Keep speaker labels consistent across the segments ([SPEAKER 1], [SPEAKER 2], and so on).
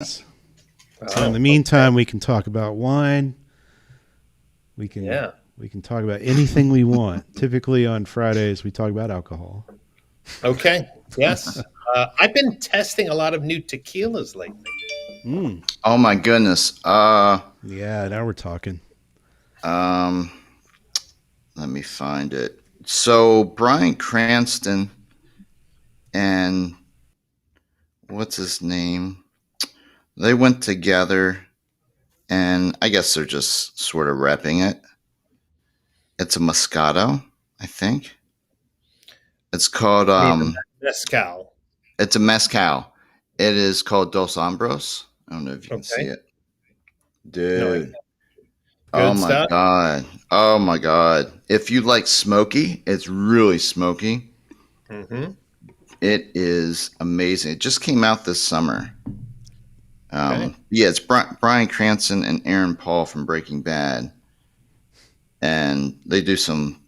[SPEAKER 1] So in the meantime, we can talk about wine. We can talk about anything we want. Typically on Fridays, we talk about alcohol.
[SPEAKER 2] Okay. Yes. I've been testing a lot of new tequilas lately.
[SPEAKER 3] Oh my goodness.
[SPEAKER 1] Yeah, now we're talking.
[SPEAKER 3] Let me find it. So Bryan Cranston and what's his name? They went together, and I guess they're just sort of repping it. It's a Moscato, I think. It's called
[SPEAKER 2] Mezcal.
[SPEAKER 3] It's a mezcal. It is called Dos Hombros. I don't know if you can see it, dude.
[SPEAKER 2] No,
[SPEAKER 3] oh my
[SPEAKER 2] stuff?
[SPEAKER 3] god! Oh my god! If you like smoky, it's really smoky.
[SPEAKER 2] Mm-hmm.
[SPEAKER 3] It is amazing. It just came out this summer.
[SPEAKER 2] Okay.
[SPEAKER 3] Yeah, it's Bryan Cranston and Aaron Paul from Breaking Bad, and they do some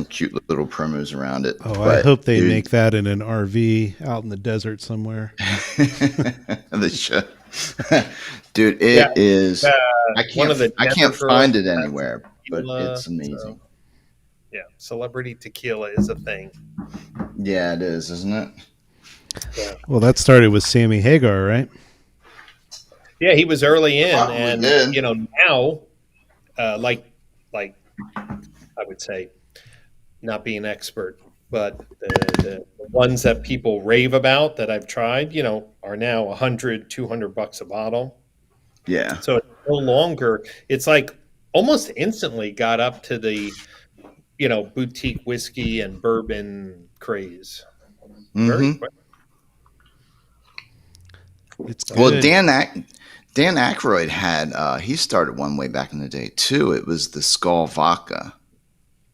[SPEAKER 3] cute little promos around it.
[SPEAKER 1] Oh, I hope they make that in an RV out in the desert somewhere.
[SPEAKER 3] They should. Dude, it is. I can't find it anywhere, but it's amazing. So,
[SPEAKER 2] yeah, celebrity tequila is a thing.
[SPEAKER 3] Yeah, it is, isn't it?
[SPEAKER 2] Yeah.
[SPEAKER 1] Well, that started with Sammy Hagar, right?
[SPEAKER 2] Yeah, he was early in,
[SPEAKER 3] Probably
[SPEAKER 2] and
[SPEAKER 3] did.
[SPEAKER 2] Now, like I would say, not being an expert, but the ones that people rave about that I've tried, are now $100, $200 a bottle.
[SPEAKER 3] Yeah.
[SPEAKER 2] So it's no longer. It's like almost instantly got up to the, boutique whiskey and bourbon craze. Very quick.
[SPEAKER 1] It's good.
[SPEAKER 3] Well, Dan Aykroyd had he started one way back in the day too. It was the Skull vodka.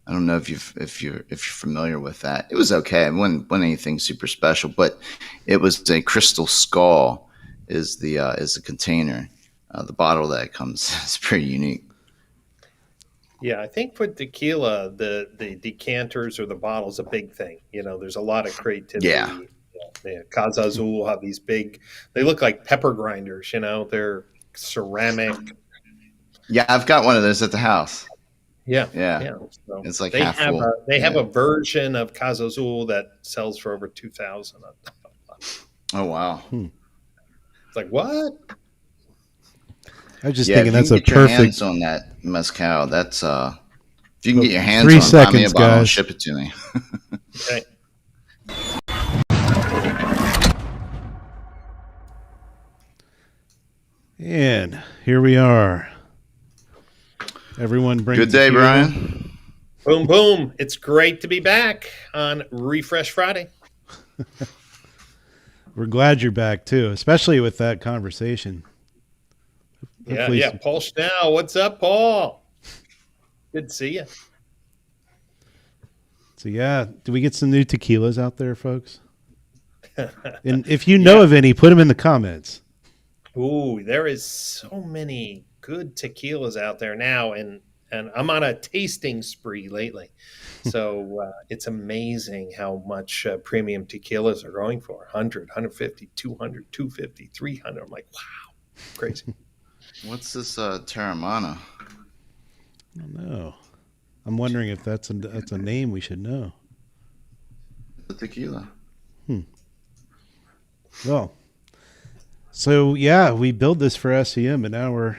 [SPEAKER 3] I don't know if you're familiar with that. It was okay. It wasn't anything super special, but it was a Crystal Skull is the container. The bottle that it comes is pretty unique.
[SPEAKER 2] Yeah, I think for tequila, the decanters or the bottles a big thing. There's a lot of creativity.
[SPEAKER 3] Yeah.
[SPEAKER 2] Casa Azul have these big. They look like pepper grinders. They're ceramic.
[SPEAKER 3] Yeah, I've got one of those at the house.
[SPEAKER 2] Yeah.
[SPEAKER 3] So it's like
[SPEAKER 2] they
[SPEAKER 3] half
[SPEAKER 2] have
[SPEAKER 3] full.
[SPEAKER 2] They have a version of Casa Azul that sells for over $2,000.
[SPEAKER 3] Oh wow!
[SPEAKER 2] It's like what?
[SPEAKER 1] I was just thinking that's a perfect.
[SPEAKER 3] Hands on that mezcal. That's if you can get your hands
[SPEAKER 1] 3
[SPEAKER 3] on
[SPEAKER 1] seconds,
[SPEAKER 3] buy me a bottle and
[SPEAKER 1] guys.
[SPEAKER 3] ship it to me.
[SPEAKER 2] Okay.
[SPEAKER 1] And here we are. Everyone brings
[SPEAKER 3] good day, Brian.
[SPEAKER 2] Boom, boom. It's great to be back on Refresh Friday.
[SPEAKER 1] We're glad you're back, too, especially with that conversation.
[SPEAKER 2] Yeah. Paul Schnell. What's up, Paul? Good to see you.
[SPEAKER 1] So, yeah, do we get some new tequilas out there, folks? And if you know of any, put them in the comments.
[SPEAKER 2] Ooh, there is so many good tequilas out there now, and I'm on a tasting spree lately. So it's amazing how much premium tequilas are going for 100, 150, 200, 250, 300. I'm like, wow, crazy.
[SPEAKER 3] What's this Terramana?
[SPEAKER 1] I don't know. I'm wondering if that's a name we should know.
[SPEAKER 3] The tequila.
[SPEAKER 1] Well, so yeah, we build this for SEM, but now we're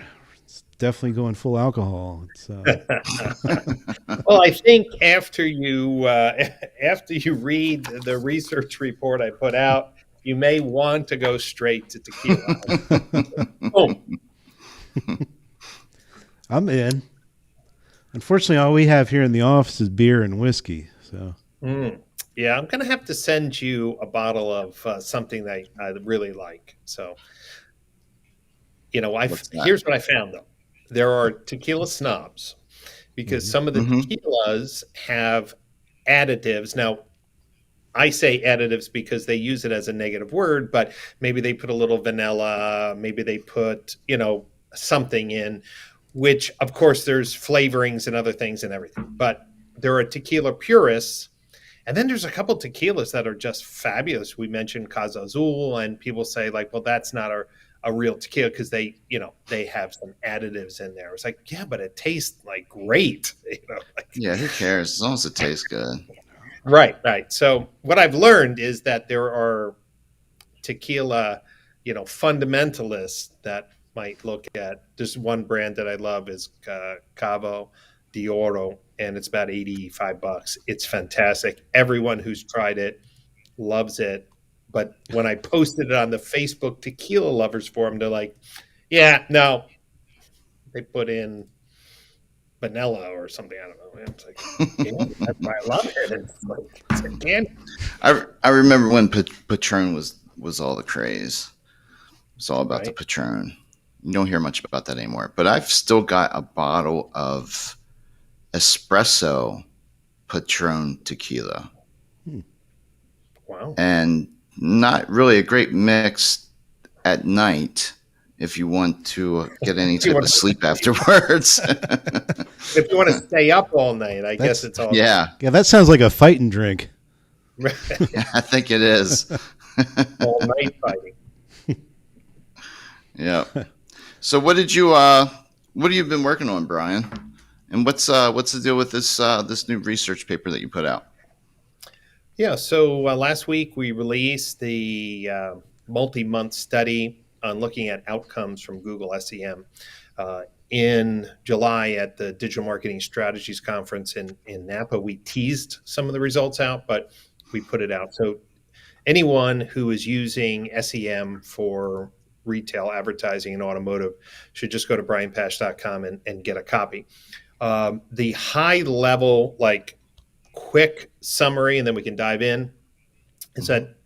[SPEAKER 1] definitely going full alcohol.
[SPEAKER 2] Well, I think after you read the research report I put out, you may want to go straight to tequila.
[SPEAKER 1] I'm in. Unfortunately, all we have here in the office is beer and whiskey. So.
[SPEAKER 2] Yeah, I'm going to have to send you a bottle of something that I really like. So, here's what I found, though. There are tequila snobs because some of the tequilas have additives. Now, I say additives because they use it as a negative word, but maybe they put a little vanilla, maybe they put, something in, which, of course, there's flavorings and other things and everything. But there are tequila purists. And then there's a couple tequilas that are just fabulous. We mentioned Casa Azul, and people say, like, well, that's not a real tequila because they have some additives in there. It's like, yeah, but it tastes like great.
[SPEAKER 3] Yeah, who cares as long as it tastes good.
[SPEAKER 2] Right. So what I've learned is that there are tequila, fundamentalists that might look at this one brand that I love is Cabo de Oro, and it's about $85. It's fantastic. Everyone who's tried it loves it. But when I posted it on the Facebook Tequila Lovers Forum, they're like, yeah, no, they put in vanilla or something. I don't know. And it's like, yeah, that's why I love it. It's like candy.
[SPEAKER 3] I remember when Patron was all the craze. It's all about the
[SPEAKER 2] Right.
[SPEAKER 3] Patron. You don't hear much about that anymore. But I've still got a bottle of espresso Patron tequila.
[SPEAKER 2] Wow.
[SPEAKER 3] And not really a great mix at night if you want to get any type of sleep afterwards.
[SPEAKER 2] If you want to stay up all night, I guess it's all.
[SPEAKER 3] Yeah,
[SPEAKER 1] that sounds like a fighting drink.
[SPEAKER 3] yeah, I think it is.
[SPEAKER 2] All night fighting.
[SPEAKER 3] Yeah. So what have you been working on, Brian? And what's the deal with this new research paper that you put out?
[SPEAKER 2] Yeah. So last week we released the multi-month study on looking at outcomes from Google SEM. In July at the Digital Marketing Strategies Conference in Napa, we teased some of the results out, but we put it out. So anyone who is using SEM for retail advertising and automotive should just go to brianpasch.com and get a copy. The high level, quick summary, and then we can dive in, is that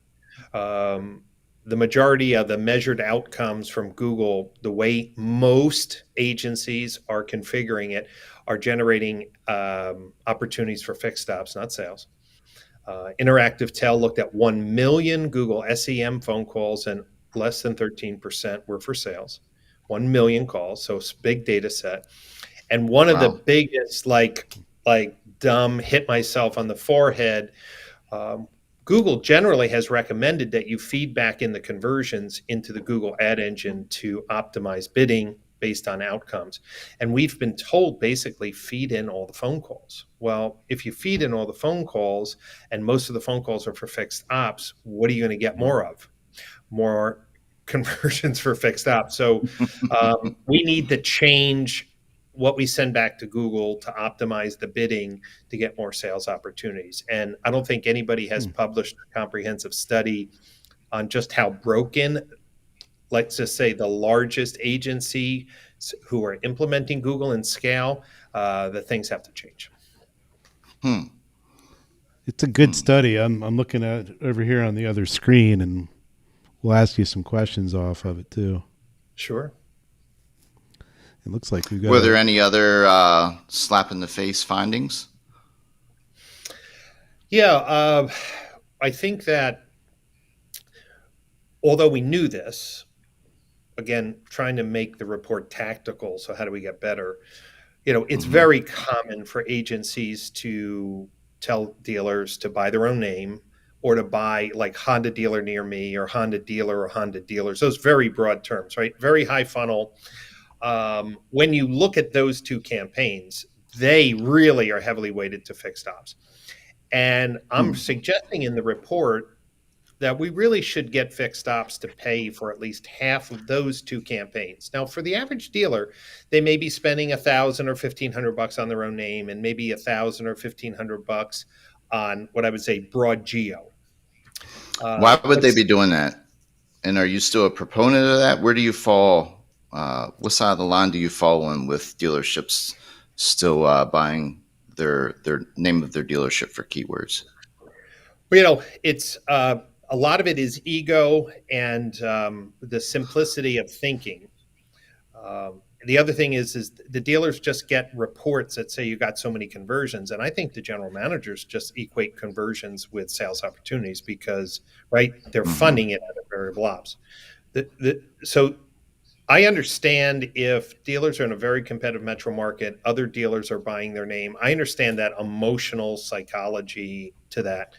[SPEAKER 2] the majority of the measured outcomes from Google, the way most agencies are configuring it, are generating opportunities for fixed stops, not sales. Interactive Tell looked at 1 million Google SEM phone calls, and less than 13% were for sales. 1 million calls, so it's a big data set. And one of the biggest, dumb, hit myself on the forehead, Google generally has recommended that you feed back in the conversions into the Google ad engine to optimize bidding based on outcomes. And we've been told basically feed in all the phone calls. Well, if you feed in all the phone calls and most of the phone calls are for fixed ops, what are you going to get more of? More conversions for fixed ops. So we need to change what we send back to Google to optimize the bidding to get more sales opportunities. And I don't think anybody has published a comprehensive study on just how broken, let's just say, the largest agency who are implementing Google in scale, that things have to change.
[SPEAKER 1] It's a good study. I'm looking at it over here on the other screen, and we'll ask you some questions off of it too.
[SPEAKER 2] Sure.
[SPEAKER 1] It looks like we've got.
[SPEAKER 3] Were there any other slap in the face findings?
[SPEAKER 2] Yeah, I think that although we knew this, again, trying to make the report tactical. So how do we get better? It's very common for agencies to tell dealers to buy their own name, or to buy like Honda dealer near me, or Honda dealer, or Honda dealers. Those very broad terms, right? Very high funnel. When you look at those two campaigns, they really are heavily weighted to fixed ops. And I'm suggesting in the report that we really should get fixed ops to pay for at least half of those two campaigns. Now, for the average dealer, they may be spending $1,000 or $1,500 on their own name, and maybe $1,000 or $1,500 on what I would say broad geo.
[SPEAKER 3] Why would they be doing that? And are you still a proponent of that? Where do you fall? What side of the line do you fall on with dealerships still buying their name of their dealership for keywords?
[SPEAKER 2] Well, it's a lot of it is ego and the simplicity of thinking. The other thing is the dealers just get reports that say you got so many conversions, and I think the general managers just equate conversions with sales opportunities because, right, they're funding it out of variable ops. So I understand if dealers are in a very competitive metro market, other dealers are buying their name. I understand that emotional psychology to that.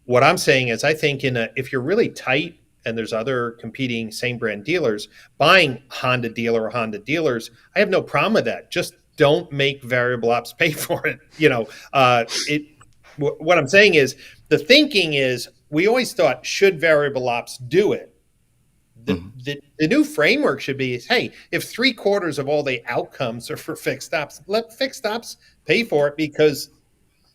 [SPEAKER 2] What I'm saying is I think if you're really tight and there's other competing same brand dealers buying Honda dealer or Honda dealers, I have no problem with that. Just don't make variable ops pay for it. What I'm saying is the thinking is we always thought, should variable ops do it? The new framework should be, hey, if 3/4 of all the outcomes are for fixed ops, let fixed ops pay for it, because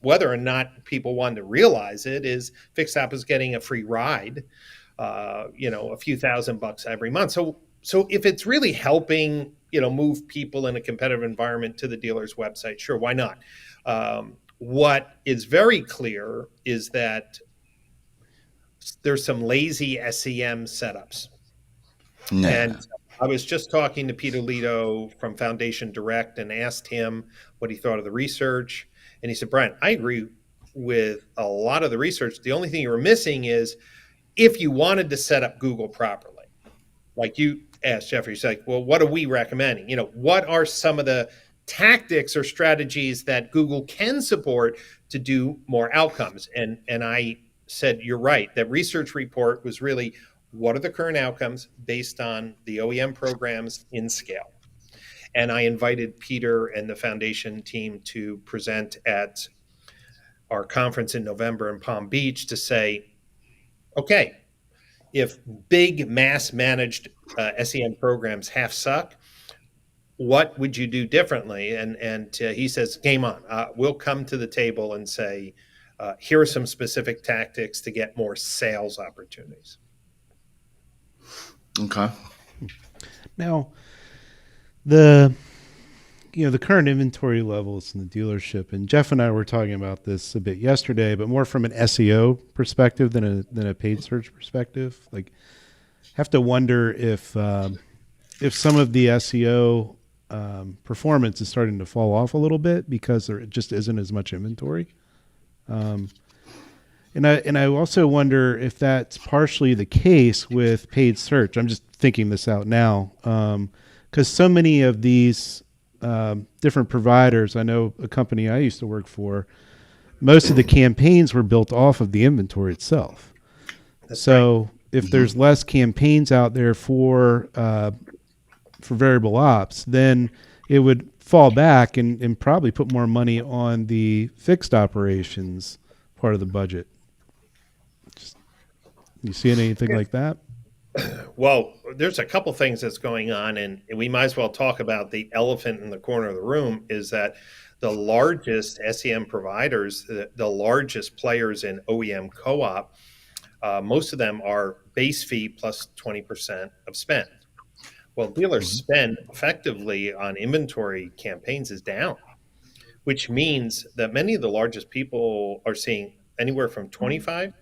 [SPEAKER 2] whether or not people want to realize it is fixed op is getting a free ride, a few $1,000 every month. So if it's really helping, move people in a competitive environment to the dealer's website, sure, why not? What is very clear is that there's some lazy SEM setups.
[SPEAKER 3] No.
[SPEAKER 2] And I was just talking to Peter Lito from Foundation Direct and asked him what he thought of the research. And he said, Brian, I agree with a lot of the research. The only thing you were missing is if you wanted to set up Google properly, like you asked Jeffrey, he's like, well, what are we recommending? What are some of the tactics or strategies that Google can support to do more outcomes? And I said, you're right. That research report was really, what are the current outcomes based on the OEM programs in scale? And I invited Peter and the foundation team to present at our conference in November in Palm Beach to say, okay, if big mass managed SEM programs half suck, what would you do differently? And he says, game on. We'll come to the table and say, here are some specific tactics to get more sales opportunities.
[SPEAKER 3] Okay.
[SPEAKER 1] Now, the current inventory levels in the dealership, and Jeff and I were talking about this a bit yesterday, but more from an SEO perspective than a paid search perspective. Like, have to wonder if some of the SEO performance is starting to fall off a little bit because there just isn't as much inventory. And I also wonder if that's partially the case with paid search. I'm just thinking this out now, because so many of these different providers, I know a company I used to work for, most of the campaigns were built off of the inventory itself. So if there's less campaigns out there for variable ops, then it would fall back and probably put more money on the fixed operations part of the budget. You see anything like that?
[SPEAKER 2] Well, there's a couple things that's going on, and we might as well talk about the elephant in the corner of the room, is that the largest SEM providers, the largest players in OEM co-op, most of them are base fee plus 20% of spend. Well, dealers spend effectively on inventory campaigns is down, which means that many of the largest people are seeing anywhere from 25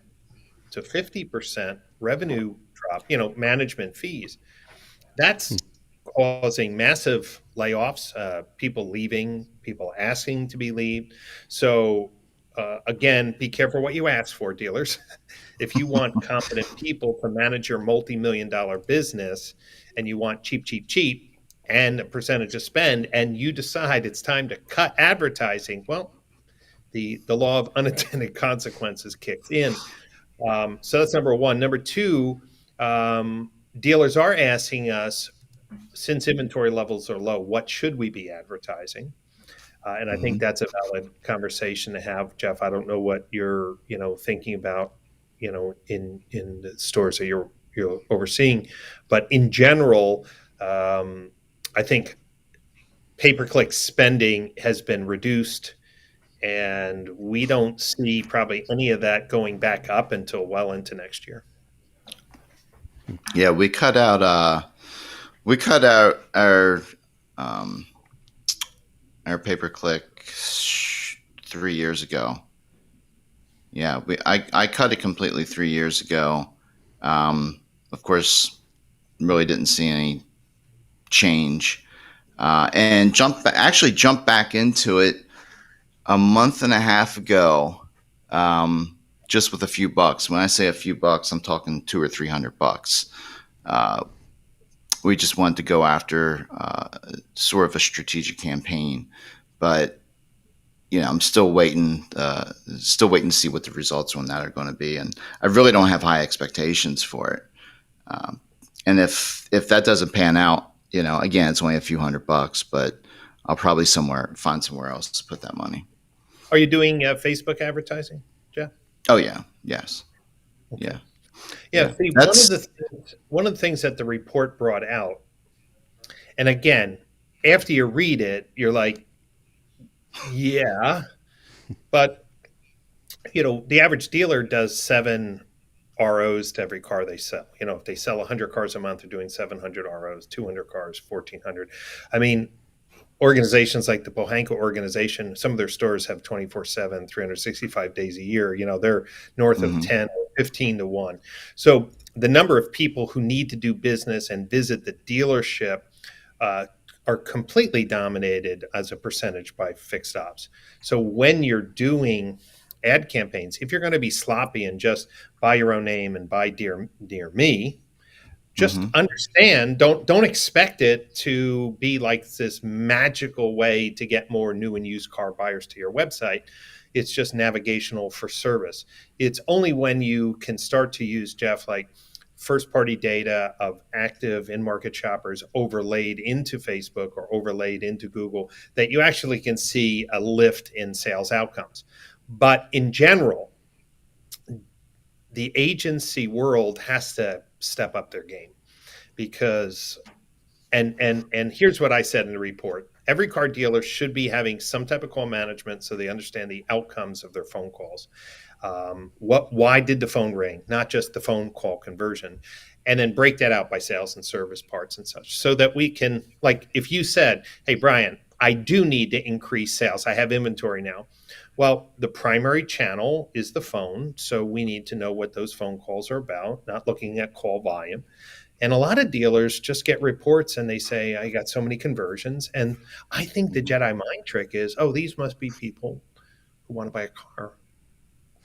[SPEAKER 2] to 50% revenue drop, management fees. That's causing massive layoffs, people leaving, people asking to be leave. So again, be careful what you ask for, dealers. If you want competent people to manage your multi-million-dollar business and you want cheap, and a percentage of spend, and you decide it's time to cut advertising, well, the law of unintended consequences kicks in. So that's number one. Number two, dealers are asking us, since inventory levels are low, what should we be advertising? And I think that's a valid conversation to have, Jeff. I don't know what you're, thinking about, in the stores that you're overseeing, but in general, I think pay-per-click spending has been reduced, and we don't see probably any of that going back up until well into next year.
[SPEAKER 3] Yeah, we cut out our pay-per-click 3 years ago. Yeah, I cut it completely 3 years ago. Of course, really didn't see any change, and jumped back into it a month and a half ago, just with a few bucks. When I say a few bucks, I'm talking $200 or $300. We just wanted to go after sort of a strategic campaign, but I'm still waiting to see what the results on that are going to be, and I really don't have high expectations for it. And if that doesn't pan out, again, it's only a few $100, but I'll probably find somewhere else to put that money.
[SPEAKER 2] Are you doing Facebook advertising, Jeff?
[SPEAKER 3] Oh yeah, yes,
[SPEAKER 2] Okay.
[SPEAKER 3] yeah,
[SPEAKER 2] Yeah.
[SPEAKER 3] yeah.
[SPEAKER 2] See,
[SPEAKER 3] That's
[SPEAKER 2] one of the things that the report brought out, and again, after you read it, you're like, yeah, but the average dealer does 7 ROs to every car they sell. If they sell 100 cars a month, they're doing 700 ROs, 200 cars, 1,400. I mean, organizations like the Pohanka organization, some of their stores have 24/7, 365 days a year. They're north of
[SPEAKER 3] mm-hmm,
[SPEAKER 2] 10 or 15 to 1. So the number of people who need to do business and visit the dealership uh, are completely dominated as a percentage by fixed ops. So when you're doing ad campaigns, if you're going to be sloppy and just buy your own name and buy dear me, just
[SPEAKER 3] mm-hmm,
[SPEAKER 2] understand, don't expect it to be like this magical way to get more new and used car buyers to your website. It's just navigational for service. It's only when you can start to use, Jeff, like first party data of active in market shoppers overlaid into Facebook or overlaid into Google that you actually can see a lift in sales outcomes. But in general, the agency world has to step up their game, because and here's what I said in the report: every car dealer should be having some type of call management so they understand the outcomes of their phone calls. Why did the phone ring, not just the phone call conversion, and then break that out by sales and service parts and such, so that we can, like, if you said, hey Brian, I do need to increase sales, I have inventory now. Well, the primary channel is the phone, so we need to know what those phone calls are about, not looking at call volume. And a lot of dealers just get reports and they say, I got so many conversions. And I think the
[SPEAKER 3] mm-hmm.
[SPEAKER 2] Jedi mind trick is, oh, these must be people who want to buy a car.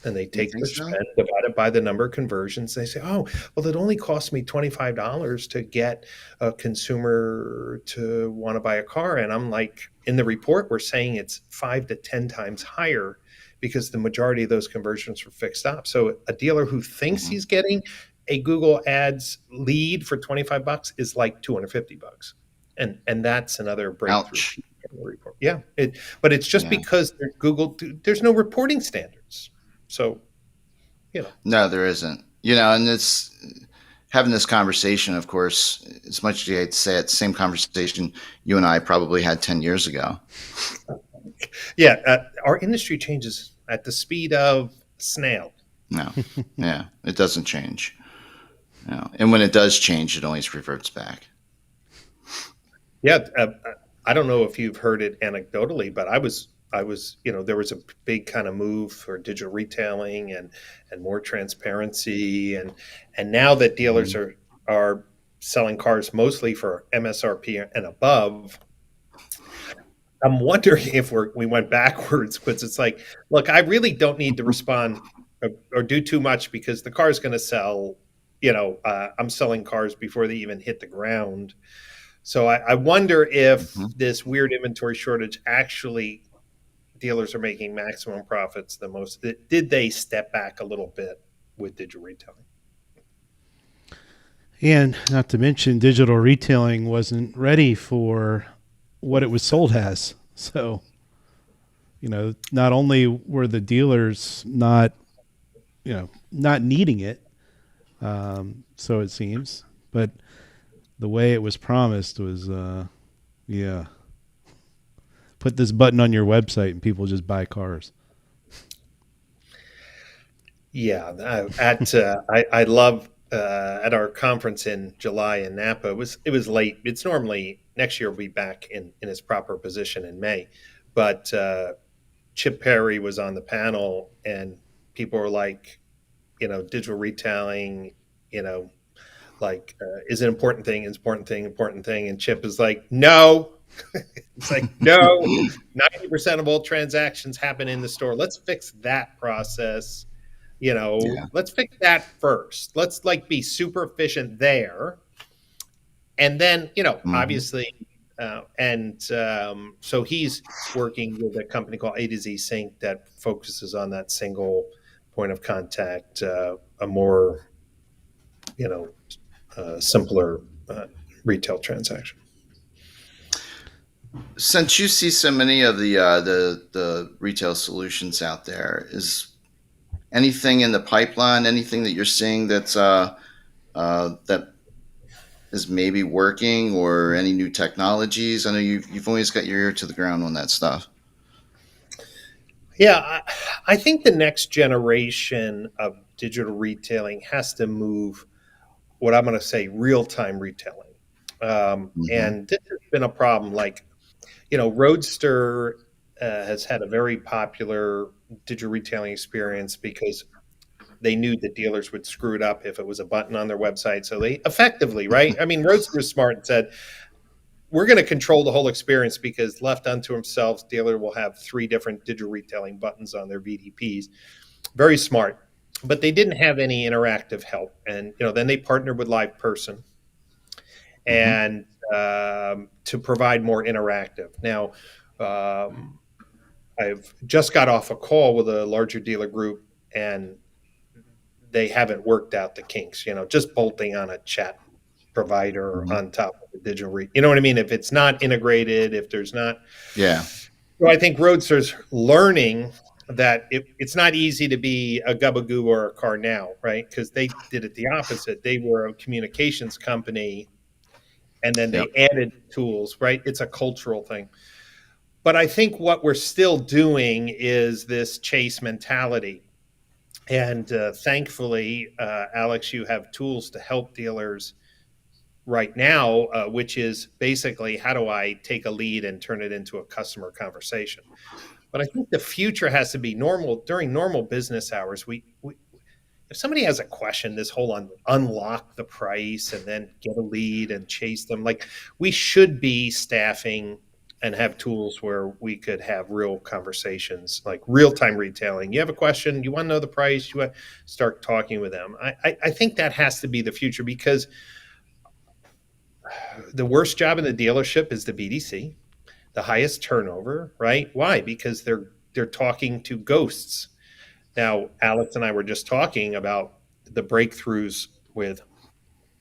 [SPEAKER 2] And they
[SPEAKER 3] You
[SPEAKER 2] take
[SPEAKER 3] think
[SPEAKER 2] their
[SPEAKER 3] so?
[SPEAKER 2] spend divided by the number of conversions. They say, oh, well, it only cost me $25 to get a consumer to want to buy a car. And I'm like, in the report, we're saying it's 5 to 10 times higher because the majority of those conversions were fixed ops. So a dealer who thinks
[SPEAKER 3] Mm-hmm.
[SPEAKER 2] he's getting a Google Ads lead for $25 is like $250. And that's another breakthrough
[SPEAKER 3] Ouch.
[SPEAKER 2] in the report. Yeah. But it's just
[SPEAKER 3] Yeah.
[SPEAKER 2] because there's no reporting standards. So,
[SPEAKER 3] No, there isn't. And it's having this conversation, of course, as much as you hate to say it, the same conversation you and I probably had 10 years ago.
[SPEAKER 2] yeah, our industry changes at the speed of snail.
[SPEAKER 3] No. Yeah. It doesn't change. And when it does change, it always reverts back.
[SPEAKER 2] Yeah, I don't know if you've heard it anecdotally, but there was a big kind of move for digital retailing and more transparency, and now that dealers
[SPEAKER 3] Mm-hmm.
[SPEAKER 2] are selling cars mostly for MSRP and above, I'm wondering if we went backwards, because it's like, look, I really don't need to respond or do too much because the car is going to sell. I'm selling cars before they even hit the ground. So I wonder if
[SPEAKER 3] Mm-hmm.
[SPEAKER 2] this weird inventory shortage actually dealers are making maximum profits the most. Did they step back a little bit with digital retailing?
[SPEAKER 1] And not to mention, digital retailing wasn't ready for what it was sold as. So, not only were the dealers not needing it, so it seems, but the way it was promised was, yeah, put this button on your website and people just buy cars.
[SPEAKER 2] Yeah, I love at our conference in July in Napa. It was late. It's normally next year we'll be back in its proper position in May, but Chip Perry was on the panel and people were like, digital retailing, like is an important thing, important thing, and Chip is like, no. It's like, no, 90% of all transactions happen in the store. Let's fix that process.
[SPEAKER 3] Yeah.
[SPEAKER 2] Let's fix that first. Let's like be super efficient there. And then,
[SPEAKER 3] Mm-hmm.
[SPEAKER 2] obviously, so he's working with a company called A to Z Sync that focuses on that single point of contact, a more, you know, simpler retail transaction.
[SPEAKER 3] Since you see so many of the retail solutions out there, is anything in the pipeline, anything that you're seeing that is maybe working, or any new technologies? I know you've always got your ear to the ground on that stuff.
[SPEAKER 2] Yeah, I think the next generation of digital retailing has to move what I'm going to say real time retailing.
[SPEAKER 3] Mm-hmm.
[SPEAKER 2] And this has been a problem. Like, Roadster has had a very popular digital retailing experience because they knew that dealers would screw it up if it was a button on their website. So they effectively, right? I mean, Roadster was smart and said, we're going to control the whole experience because left unto themselves, dealer will have 3 different digital retailing buttons on their VDPs. Very smart. But they didn't have any interactive help. And, then they partnered with Live Person
[SPEAKER 3] Mm-hmm.
[SPEAKER 2] and to provide more interactive. Now, um, I've just got off a call with a larger dealer group, and they haven't worked out the kinks. Just bolting on a chat provider
[SPEAKER 3] Mm-hmm.
[SPEAKER 2] on top of the digital you know what I mean? If it's not integrated, if there's not.
[SPEAKER 3] Yeah.
[SPEAKER 2] So I think Roadster's learning that it's not easy to be a Gubagoo or a Car Now, right? Because they did it the opposite. They were a communications company, and then
[SPEAKER 3] Yep.
[SPEAKER 2] they added tools, right? It's a cultural thing. But I think what we're still doing is this chase mentality. And thankfully, Alex, you have tools to help dealers right now, which is basically how do I take a lead and turn it into a customer conversation? But I think the future has to be normal during normal business hours. We if somebody has a question, this whole unlock the price and then get a lead and chase them, like we should be staffing and have tools where we could have real conversations, like real time retailing. You have a question, you want to know the price, you want to start talking with them. I think that has to be the future because the worst job in the dealership is the BDC, the highest turnover, right? Why? Because they're talking to ghosts. Now, Alex and I were just talking about the breakthroughs with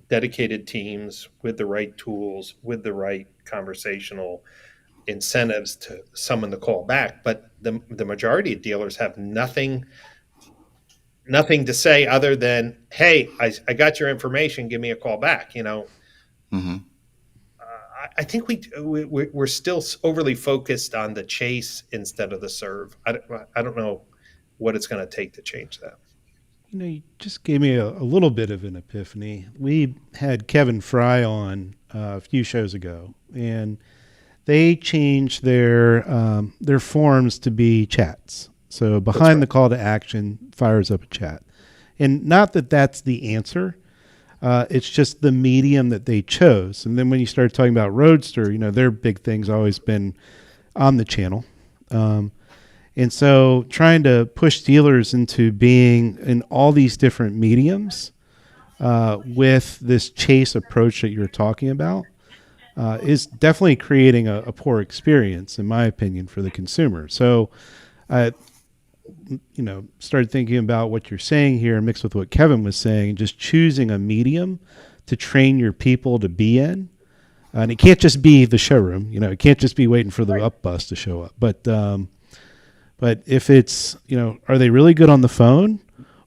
[SPEAKER 2] dedicated teams, with the right tools, with the right conversational incentives to summon the call back. But the majority of dealers have nothing to say other than, "Hey, I got your information. Give me a call back."
[SPEAKER 3] Mm-hmm.
[SPEAKER 2] I think we're still overly focused on the chase instead of the serve. I don't know what it's going to take to change that.
[SPEAKER 1] You just gave me a little bit of an epiphany. We had Kevin Fry on a few shows ago, and they changed their forms to be chats. So
[SPEAKER 2] That's
[SPEAKER 1] behind
[SPEAKER 2] right.
[SPEAKER 1] the call to action fires up a chat, and not that that's the answer. It's just the medium that they chose. And then when you start talking about Roadster, their big thing's always been on the channel. And so trying to push dealers into being in all these different mediums with this chase approach that you're talking about is definitely creating a poor experience, in my opinion, for the consumer. So I, started thinking about what you're saying here mixed with what Kevin was saying, just choosing a medium to train your people to be in. And it can't just be the showroom, it can't just be waiting for the up bus to show up. But if it's, are they really good on the phone?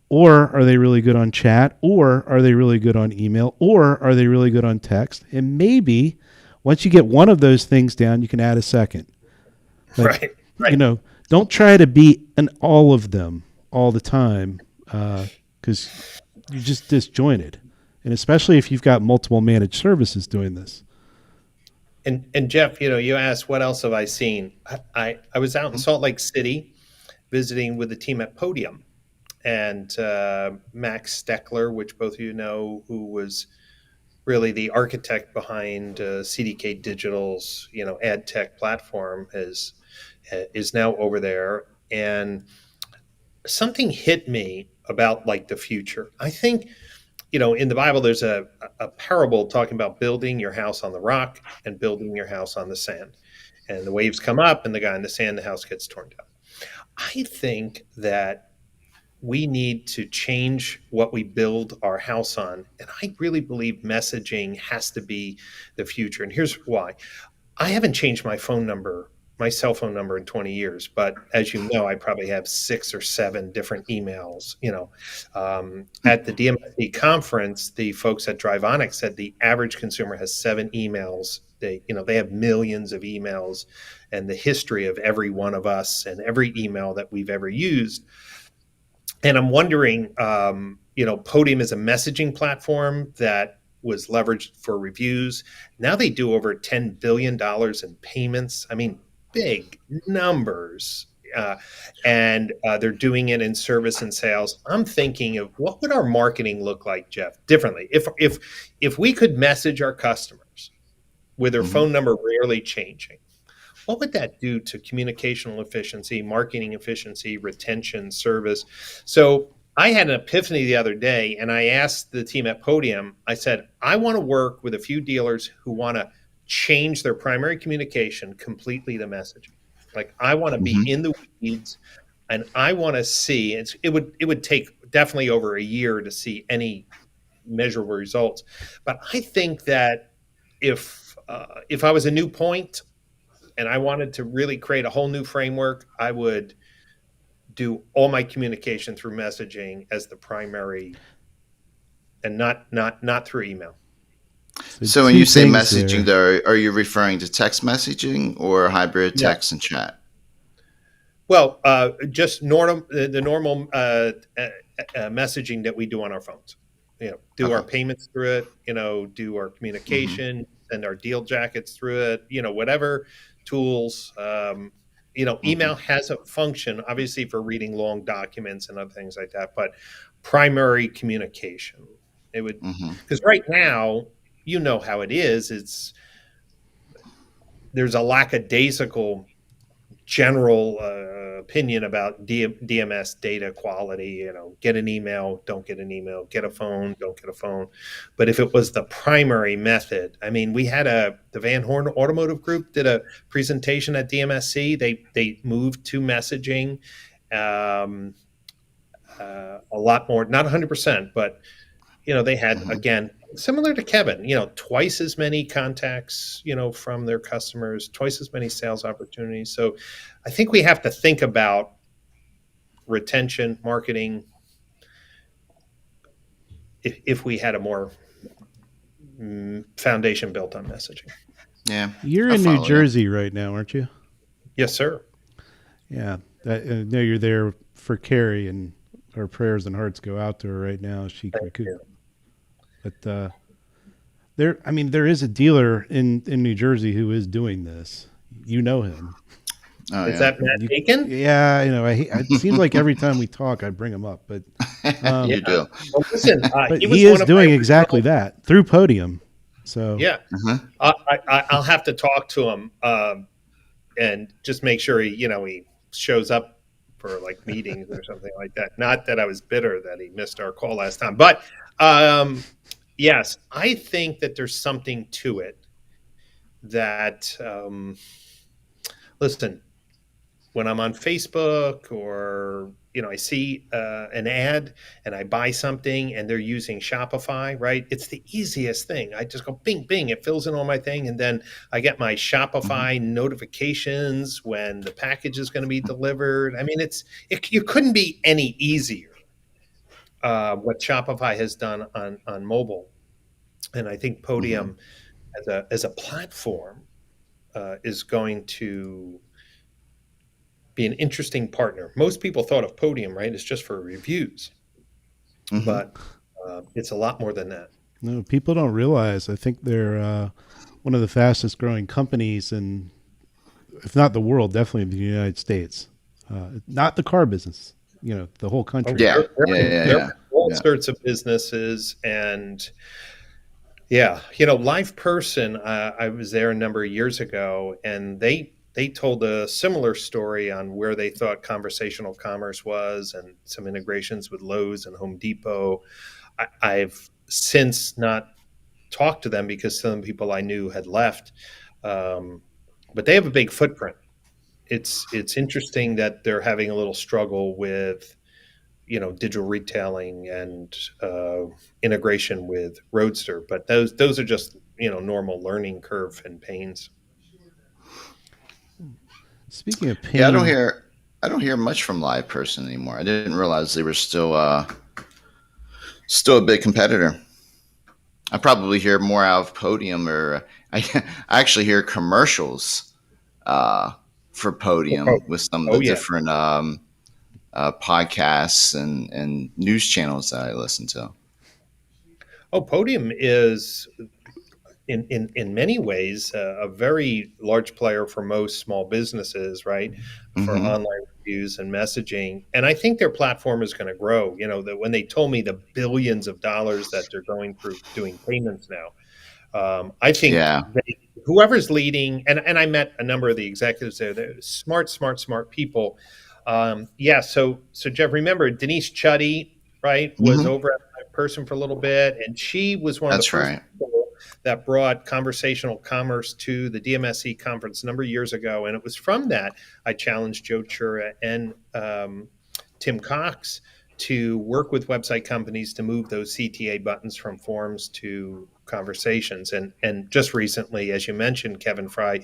[SPEAKER 1] Or are they really good on chat? Or are they really good on email? Or are they really good on text? And maybe once you get one of those things down, you can add a second. But,
[SPEAKER 2] Right. Right.
[SPEAKER 1] Don't try to be in all of them all the time because you're just disjointed. And especially if you've got multiple managed services doing this.
[SPEAKER 2] And Jeff, you asked what else have I seen? I was out in Salt Lake City visiting with the team at Podium, and Max Steckler, which both of you know, who was really the architect behind CDK Digital's ad tech platform, is now over there. And something hit me about like the future. I think in the Bible, there's a parable talking about building your house on the rock and building your house on the sand. And the waves come up, and the guy in the sand, the house gets torn down. I think that we need to change what we build our house on. And I really believe messaging has to be the future. And here's why. I haven't changed my cell phone number in 20 years, but as you know, I probably have 6 or 7 different emails. At the DMSC conference, the folks at Drivonic said the average consumer has 7 emails. They have millions of emails and the history of every one of us and every email that we've ever used. And I'm wondering, Podium is a messaging platform that was leveraged for reviews. Now they do over $10 billion in payments. I mean, big numbers. And they're doing it in service and sales. I'm thinking of what would our marketing look like, Jeff, differently if we could message our customers with their phone number rarely changing. What would that do to communicational efficiency, marketing efficiency, retention, service? So I had an epiphany the other day, and I asked the team at Podium, I said, I want to work with a few dealers who want to change their primary communication completely to messaging. Like, I want to be in the weeds, and I want to see, it would take definitely over a year to see any measurable results. But I think that if I was a new point, and I wanted to really create a whole new framework, I would do all my communication through messaging as the primary, and not through email.
[SPEAKER 3] So when you say messaging, though, are you referring to text messaging or hybrid text and chat?
[SPEAKER 2] Well, just the normal messaging that we do on our phones. Do our payments through it. Do our communication, send our deal jackets through it. Whatever tools. Email has a function, obviously, for reading long documents and other things like that, but primary communication. It would, because right now, how it is. There's a lackadaisical general opinion about DMS data quality. Get an email, don't get an email, get a phone, don't get a phone. But if it was the primary method, I mean, we had the Van Horn Automotive Group did a presentation at DMSC. They moved to messaging a lot more, not 100%, but they had, again, similar to Kevin, twice as many contacts, from their customers, twice as many sales opportunities. So I think we have to think about retention, marketing, if we had a more foundation built on messaging.
[SPEAKER 3] Yeah.
[SPEAKER 1] You're in New Jersey right now, aren't you?
[SPEAKER 2] Yes, sir.
[SPEAKER 1] Yeah. I know you're there for Carrie, and our prayers and hearts go out to her right now. She could. But there is a dealer in New Jersey who is doing this. You know him.
[SPEAKER 2] Oh, is that Matt Bacon?
[SPEAKER 1] Yeah, it seems like every time we talk, I bring him up, but
[SPEAKER 3] you do.
[SPEAKER 2] Well, listen,
[SPEAKER 1] but he is doing exactly that through Podium. So
[SPEAKER 2] yeah, I'll have to talk to him and just make sure he shows up for like meetings or something like that. Not that I was bitter that he missed our call last time, but yes, I think that there's something to it. That listen, when I'm on Facebook or I see an ad and I buy something and they're using Shopify, right? It's the easiest thing. I just go bing, bing, it fills in all my thing. And then I get my Shopify notifications when the package is going to be delivered. I mean, you couldn't be any easier what Shopify has done on mobile. And I think Podium as a platform is going to be an interesting partner. Most people thought of Podium, right, as just for reviews, but it's a lot more than that.
[SPEAKER 1] No, people don't realize. I think they're one of the fastest growing companies in, if not the world, definitely in the United States. Not the car business, the whole country.
[SPEAKER 2] They're all sorts of businesses. And Live Person, I was there a number of years ago, and they told a similar story on where they thought conversational commerce was, and some integrations with Lowe's and Home Depot. I've since not talked to them because some people I knew had left, but they have a big footprint. It's interesting that they're having a little struggle with digital retailing and integration with Roadster. But those are just normal learning curve and pains.
[SPEAKER 1] Speaking of
[SPEAKER 3] Yeah,
[SPEAKER 1] pain,
[SPEAKER 3] I don't hear much from Live Person anymore. I didn't realize they were still a big competitor. I probably hear more out of Podium, or I actually hear commercials uh, for Podium with some of
[SPEAKER 2] Oh
[SPEAKER 3] the
[SPEAKER 2] yeah.
[SPEAKER 3] different podcasts and news channels that I listen to.
[SPEAKER 2] Oh, Podium is in many ways a very large player for most small businesses, right? For
[SPEAKER 3] Mm-hmm.
[SPEAKER 2] online reviews and messaging, and I think their platform is going to grow. That when they told me the billions of dollars that they're going through doing payments now, I think
[SPEAKER 3] Yeah.
[SPEAKER 2] whoever's leading, and I met a number of the executives there. They're smart people. Yeah. So Jeff, remember Denise Chuddy, right? Was
[SPEAKER 3] Mm-hmm.
[SPEAKER 2] over at that person for a little bit, and she was one of the
[SPEAKER 3] That's
[SPEAKER 2] first
[SPEAKER 3] right.
[SPEAKER 2] people that brought conversational commerce to the DMSC conference a number of years ago. And it was from that I challenged Joe Chura and Tim Cox to work with website companies to move those CTA buttons from forms to conversations. And just recently, as you mentioned, Kevin Fry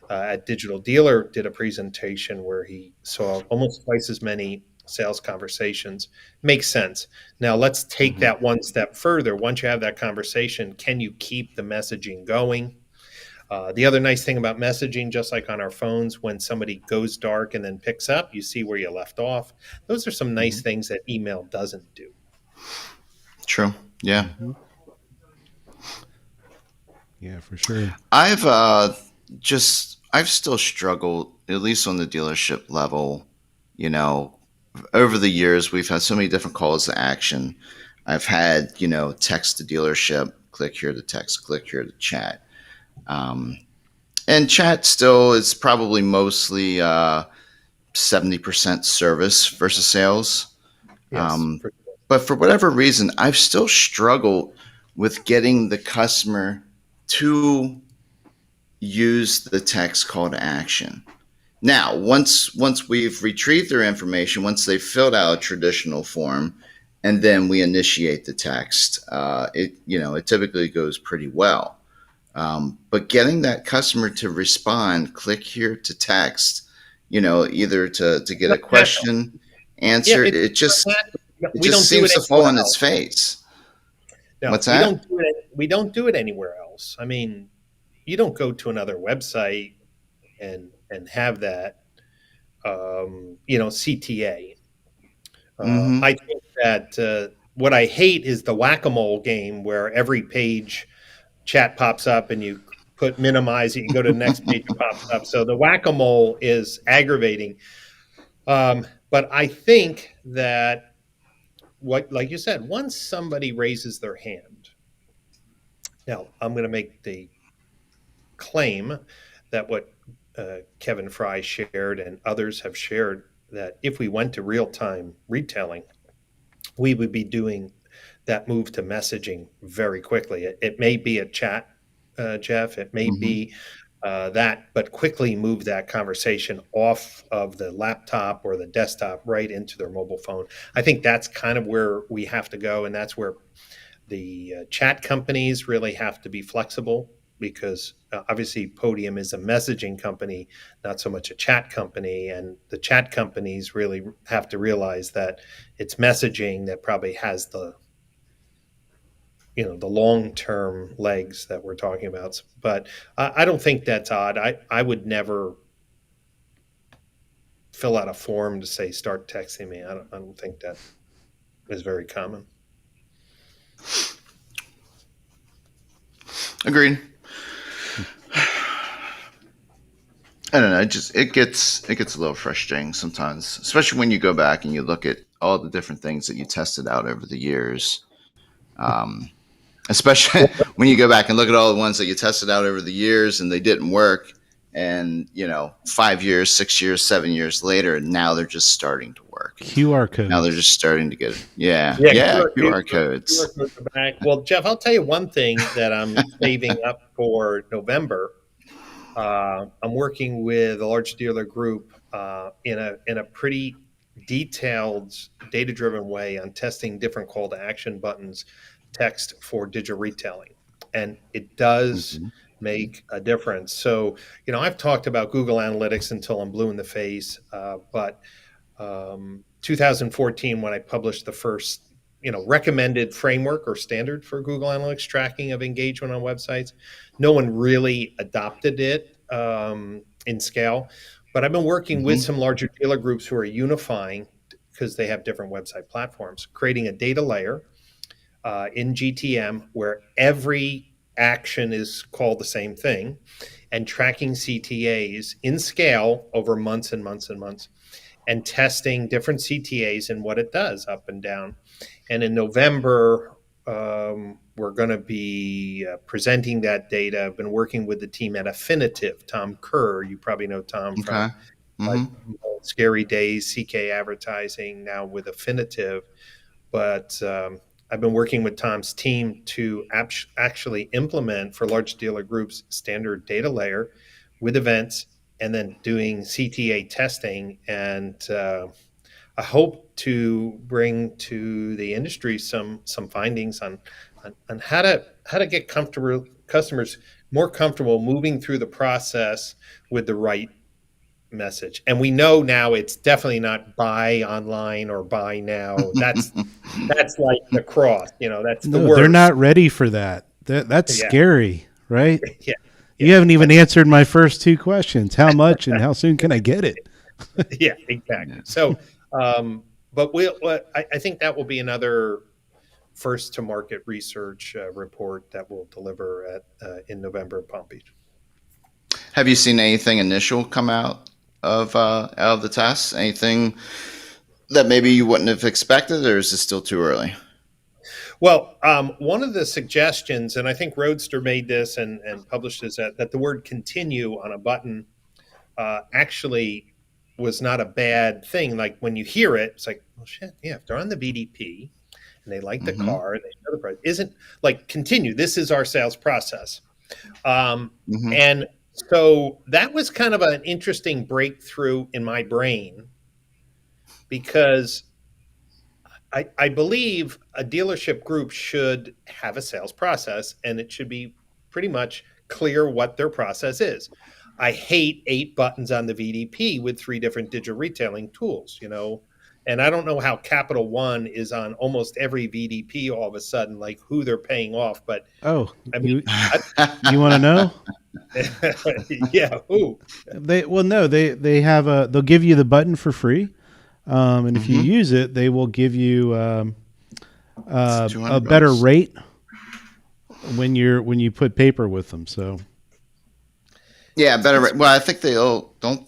[SPEAKER 2] at Digital Dealer did a presentation where he saw almost twice as many sales conversations. Makes sense. Now let's take
[SPEAKER 3] Mm-hmm.
[SPEAKER 2] that one step further. Once you have that conversation, can you keep the messaging going? The other nice thing about messaging, just like on our phones, when somebody goes dark and then picks up, you see where you left off. Those are some
[SPEAKER 1] hmm
[SPEAKER 2] nice things that email doesn't do.
[SPEAKER 3] True. Yeah.
[SPEAKER 1] hmm yeah, for sure.
[SPEAKER 3] I've I've still struggled, at least on the dealership level. You know, over the years we've had so many different calls to action. I've had, text to dealership, click here to text, click here to chat. Um, and chat still is probably mostly 70% service versus sales.
[SPEAKER 2] Yes.
[SPEAKER 3] Um, but for whatever reason, I've still struggled with getting the customer to use the text call to action. Now, once we've retrieved their information, once they've filled out a traditional form, and then we initiate the text, it typically goes pretty well. But getting that customer to respond, click here to text, either to get a question
[SPEAKER 2] Yeah,
[SPEAKER 3] answered,
[SPEAKER 2] it's
[SPEAKER 3] it just it
[SPEAKER 2] we
[SPEAKER 3] just
[SPEAKER 2] don't do it
[SPEAKER 3] seems to fall
[SPEAKER 2] anywhere
[SPEAKER 3] on its
[SPEAKER 2] else.
[SPEAKER 3] face.
[SPEAKER 2] No,
[SPEAKER 3] What's that?
[SPEAKER 2] we don't do it anywhere else. I mean, you don't go to another website and have that CTA.
[SPEAKER 3] Mm-hmm.
[SPEAKER 2] I think that what I hate is the whack-a-mole game where every page chat pops up and you put minimize it, you go to the next page, it pops up. So the whack-a-mole is aggravating. But I think that what, like you said, once somebody raises their hand, now I'm going to make the claim that what Kevin Fry shared and others have shared, that if we went to real-time retailing, we would be doing that move to messaging very quickly. It may be a chat, Jeff. It may
[SPEAKER 3] Mm-hmm.
[SPEAKER 2] be but quickly move that conversation off of the laptop or the desktop right into their mobile phone. I think that's kind of where we have to go, and that's where the chat companies really have to be flexible, because obviously Podium is a messaging company, not so much a chat company. And the chat companies really have to realize that it's messaging that probably has the long term legs that we're talking about. But I don't think that's odd. I would never fill out a form to say start texting me. I don't think that is very common.
[SPEAKER 3] Agreed. I don't know. It gets a little frustrating sometimes, especially when you go back and you look at all the different things that you tested out over the years. Um, Especially when you go back and look at all the ones that you tested out over the years and they didn't work, and 5 years, 6 years, 7 years later, now they're just starting to work.
[SPEAKER 1] QR
[SPEAKER 3] Now they're
[SPEAKER 1] codes.
[SPEAKER 3] just starting to get it. Yeah,
[SPEAKER 2] Yeah,
[SPEAKER 3] yeah. QR
[SPEAKER 2] QR
[SPEAKER 3] codes.
[SPEAKER 2] codes are back. Well, Jeff, I'll tell you one thing that I'm saving up for November. I'm working with a large dealer group in a pretty detailed, data-driven way on testing different call to action buttons, text for digital retailing, and it does
[SPEAKER 3] Mm-hmm.
[SPEAKER 2] make a difference. So, I've talked about Google Analytics until I'm blue in the face, but 2014, when I published the first, recommended framework or standard for Google Analytics tracking of engagement on websites, no one really adopted it in scale. But I've been working with
[SPEAKER 3] Mm-hmm.
[SPEAKER 2] some larger dealer groups who are unifying because they have different website platforms, creating a data layer in GTM where every action is called the same thing, and tracking CTAs in scale over months and months and months, and testing different CTAs and what it does up and down. And in November, we're going to be presenting that data. I've been working with the team at Affinitive, Tom Kerr. You probably know Tom
[SPEAKER 3] Okay.
[SPEAKER 2] from
[SPEAKER 3] Mm-hmm.
[SPEAKER 2] Scary Days, CK Advertising, now with Affinitive. But I've been working with Tom's team to actually implement for large dealer groups standard data layer with events, and then doing CTA testing. And I hope to bring to the industry some findings on how to get comfortable customers more comfortable moving through the process with the right message. And we know now it's definitely not buy online or buy now. That's like the cross, that's the
[SPEAKER 1] No, they're
[SPEAKER 2] worst.
[SPEAKER 1] not ready for that. That's
[SPEAKER 2] Yeah,
[SPEAKER 1] scary, right?
[SPEAKER 2] yeah,
[SPEAKER 1] You
[SPEAKER 2] yeah.
[SPEAKER 1] haven't even answered my first two questions. How much and how soon can I get it?
[SPEAKER 2] Yeah, exactly. So, but I think that will be another first to market research report that we'll deliver at in November in Palm Beach.
[SPEAKER 3] Have you seen anything initial come out of the tests? Anything that maybe you wouldn't have expected, or is it still too early?
[SPEAKER 2] Well, one of the suggestions, and I think Roadster made this and published this, that the word continue on a button actually was not a bad thing. Like when you hear it, it's like, well, shit, yeah, if they're on the BDP and they like the
[SPEAKER 3] Mm-hmm.
[SPEAKER 2] car and they know the price, isn't like continue. This is our sales process. Um,
[SPEAKER 3] Mm-hmm.
[SPEAKER 2] and so that was kind of an interesting breakthrough in my brain because I believe a dealership group should have a sales process and it should be pretty much clear what their process is. I hate 8 buttons on the VDP with 3 different digital retailing tools, and I don't know how Capital One is on almost every VDP all of a sudden, like who they're paying off. But
[SPEAKER 1] Oh,
[SPEAKER 2] I mean, I,
[SPEAKER 1] you want to know?
[SPEAKER 2] yeah, who?
[SPEAKER 1] They have they'll give you the button for free, and if you
[SPEAKER 3] Mm-hmm.
[SPEAKER 1] use it, they will give you
[SPEAKER 3] It's
[SPEAKER 1] a
[SPEAKER 3] 200
[SPEAKER 1] better
[SPEAKER 3] bucks.
[SPEAKER 1] rate when you put paper with them. So
[SPEAKER 3] Yeah, better.
[SPEAKER 2] It's
[SPEAKER 3] Well, I think they all don't.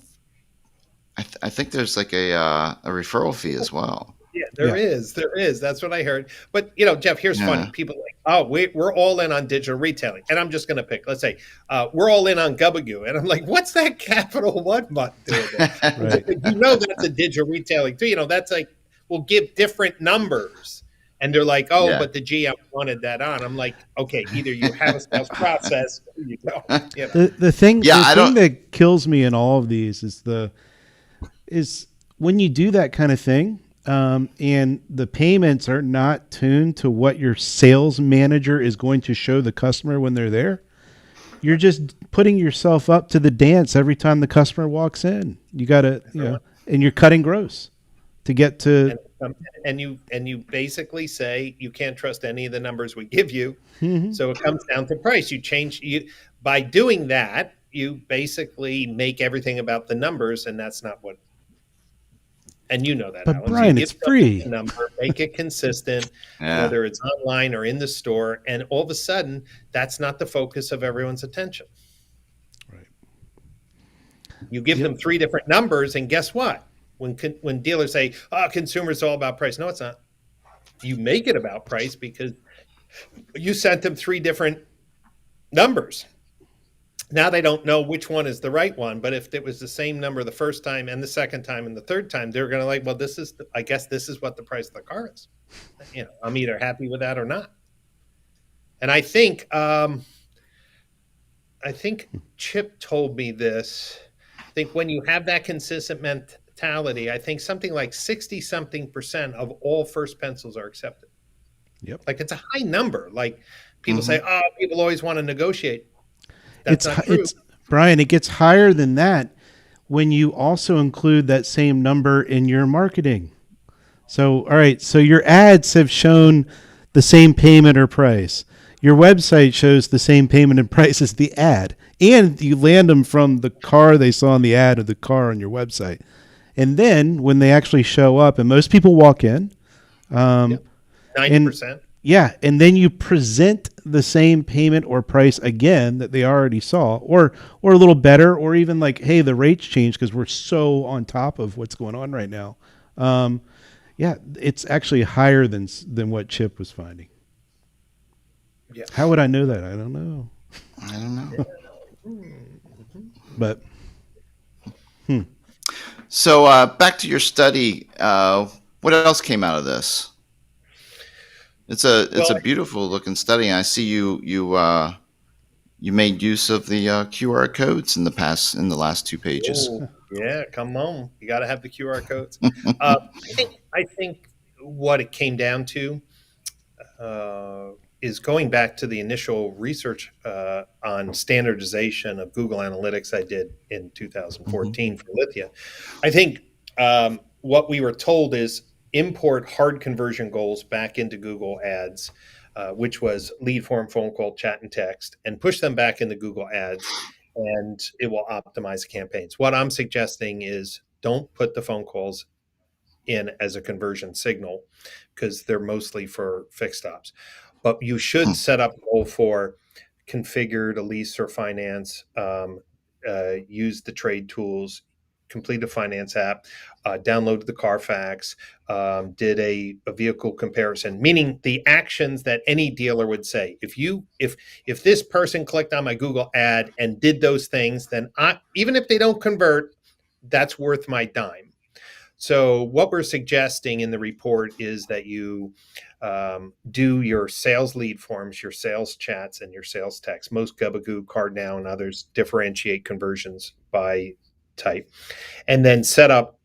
[SPEAKER 3] I think there's like a referral fee as well.
[SPEAKER 2] Yeah, there
[SPEAKER 1] yeah,
[SPEAKER 2] is. There is. That's what I heard. But Jeff, here's funny.
[SPEAKER 3] Yeah.
[SPEAKER 2] People are like, oh, we're all in on digital retailing, and I'm just going to pick. Let's say we're all in on Gubagoo, and I'm like, what's that Capital One button doing there?
[SPEAKER 1] right.
[SPEAKER 2] That's a digital retailing too. That's like we'll give different numbers, and they're like, oh,
[SPEAKER 3] Yeah.
[SPEAKER 2] but the GM wanted that on. I'm like, okay, either you have a sales process, or you don't.
[SPEAKER 1] The thing
[SPEAKER 3] Yeah.
[SPEAKER 1] the
[SPEAKER 3] I
[SPEAKER 1] thing
[SPEAKER 3] don't.
[SPEAKER 1] that kills me in all of these is when you do that kind of thing, and the payments are not tuned to what your sales manager is going to show the customer when they're there. You're just putting yourself up to the dance every time the customer walks in. You got to, and you're cutting gross to get to.
[SPEAKER 2] And you basically say you can't trust any of the numbers we give you.
[SPEAKER 1] Mhm.
[SPEAKER 2] So it comes down to price. By doing that, you basically make everything about the numbers, and that's not what. And you know that,
[SPEAKER 1] But
[SPEAKER 2] Alan. So you
[SPEAKER 1] Brian,
[SPEAKER 2] give
[SPEAKER 1] it's
[SPEAKER 2] somebody
[SPEAKER 1] free.
[SPEAKER 2] a number, make it consistent,
[SPEAKER 3] Yeah.
[SPEAKER 2] whether it's online or in the store, and all of a sudden, that's not the focus of everyone's attention.
[SPEAKER 1] Right.
[SPEAKER 2] You give
[SPEAKER 1] Yep.
[SPEAKER 2] them 3 different numbers, and guess what? When dealers say, "Oh, consumers all about price," no, it's not. You make it about price because you sent them 3 different numbers. Now they don't know which one is the right one, but if it was the same number the first time and the second time and the third time, they're going to like, well, I guess this is what the price of the car is. I'm either happy with that or not. And I think Chip told me this. I think when you have that consistent hospitality, I think something like 60 something percent of all first pencils are accepted.
[SPEAKER 1] Yep.
[SPEAKER 2] Like it's a high number. Like people
[SPEAKER 3] Mm-hmm.
[SPEAKER 2] say, oh, people always want to negotiate. That's
[SPEAKER 1] It's
[SPEAKER 2] not true.
[SPEAKER 1] it's Brian. It gets higher than that when you also include that same number in your marketing. So, all right. So your ads have shown the same payment or price. Your website shows the same payment and price as the ad, and you land them from the car they saw in the ad or the car on your website. And then when they actually show up, and most people walk in,
[SPEAKER 2] Yep.
[SPEAKER 1] and
[SPEAKER 2] 90%.
[SPEAKER 1] yeah, and then you present the same payment or price again that they already saw, or a little better, or even like, hey, the rates changed because we're so on top of what's going on right now. Yeah, it's actually higher than what Chip was finding.
[SPEAKER 2] Yeah.
[SPEAKER 1] How would I know that? I don't know.
[SPEAKER 3] I don't know.
[SPEAKER 1] But
[SPEAKER 3] So back to your study. What else came out of this? It's a
[SPEAKER 2] Well,
[SPEAKER 3] beautiful looking study. I see you made use of the QR codes in the last 2 pages.
[SPEAKER 2] oh, yeah, come on. You got to have the QR codes. I think what it came down to is going back to the initial research on standardization of Google Analytics I did in
[SPEAKER 3] Mm-hmm.
[SPEAKER 2] 2014 for Lithia. I think what we were told is import hard conversion goals back into Google Ads, which was lead form, phone call, chat, and text, and push them back into Google Ads, and it will optimize campaigns. What I'm suggesting is don't put the phone calls in as a conversion signal because they're mostly for fixed ops. But you should set up a goal for configure to lease or finance, use the trade tools, complete a finance app, download the Carfax, did a vehicle comparison, meaning the actions that any dealer would say. If this person clicked on my Google ad and did those things, then even if they don't convert, that's worth my dime. So what we're suggesting in the report is that you do your sales lead forms, your sales chats, and your sales texts. Most Gubagoo, CardNow, and others differentiate conversions by type, and then set up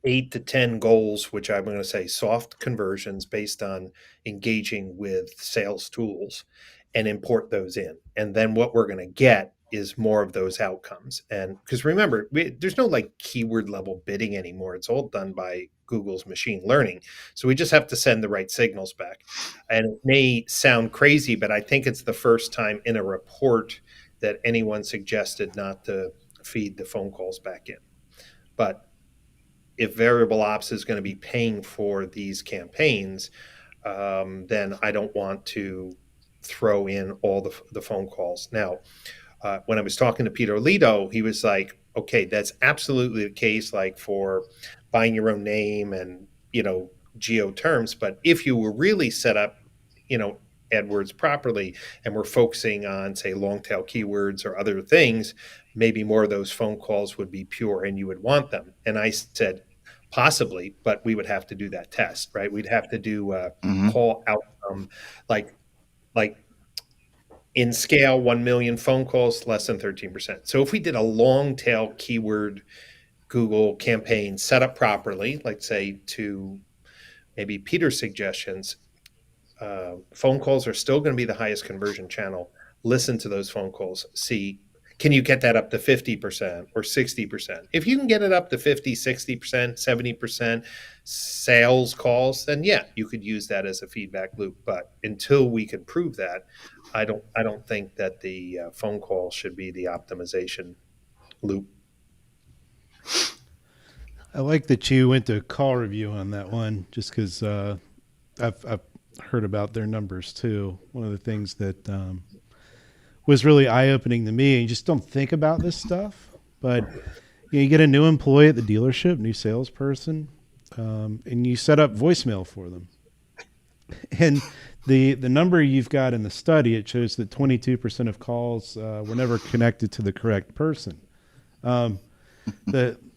[SPEAKER 2] 8 to 10 goals, which I'm going to say soft conversions based on engaging with sales tools, and import those in. And then what we're going to get is more of those outcomes. And because remember, there's no like keyword level bidding anymore. It's all done by Google's machine learning. So we just have to send the right signals back. And it may sound crazy, but I think it's the first time in a report that anyone suggested not to feed the phone calls back in. But if variable ops is going to be paying for these campaigns, then I don't want to throw in all the phone calls. Now, when I was talking to Peter Alito, he was like, okay, that's absolutely the case, like for buying your own name and, geo terms. But if you were really set up, AdWords properly, and we're focusing on, say, long tail keywords or other things, maybe more of those phone calls would be pure and you would want them. And I said, possibly, but we would have to do that test, right? We'd have to do a
[SPEAKER 3] Mm-hmm.
[SPEAKER 2] call outcome like in scale 1 million phone calls, less than 13%. So if we did a long tail keyword Google campaign set up properly, like say to maybe Peter's suggestions, phone calls are still going to be the highest conversion channel. Listen to those phone calls. See, can you get that up to 50% or 60%? If you can get it up to 50, 60%, 70% sales calls, then yeah, you could use that as a feedback loop. But until we can prove that, I don't think that the phone call should be the optimization loop.
[SPEAKER 1] I like that you went to call review on that one, just because I've heard about their numbers too. One of the things that was really eye opening to me, and you just don't think about this stuff, but you get a new employee at the dealership, new salesperson, and you set up voicemail for them. And the number you've got in the study, it shows that 22% of calls were never connected to the correct person.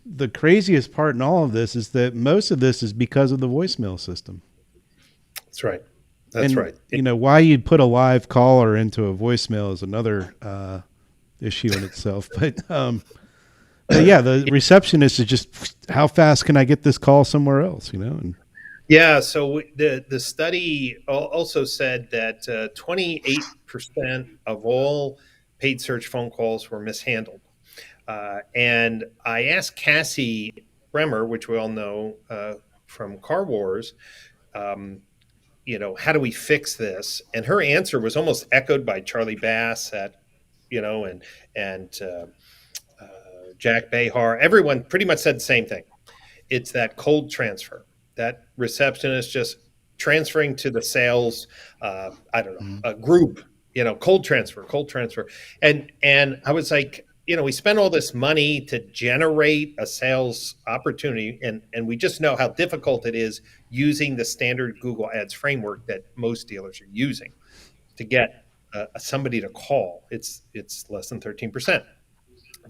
[SPEAKER 1] The craziest part in all of this is that most of this is because of the voicemail system.
[SPEAKER 2] That's right. That's
[SPEAKER 1] and,
[SPEAKER 2] right.
[SPEAKER 1] Why you'd put a live caller into a voicemail is another issue in itself. Yeah, the receptionist is just how fast can I get this call somewhere else? And
[SPEAKER 2] Yeah, so the study also said that 28% of all paid search phone calls were mishandled. And I asked Cassie Bremer, which we all know from Car Wars, um, how do we fix this? And her answer was almost echoed by Charlie Bass and Jack Behar. Everyone pretty much said the same thing. It's that cold transfer, that receptionist just transferring to the sales, I don't know,
[SPEAKER 3] Mhm.
[SPEAKER 2] a group, cold transfer. And I was like, we spend all this money to generate a sales opportunity, and we just know how difficult it is using the standard Google Ads framework that most dealers are using to get somebody to call. It's less than 13%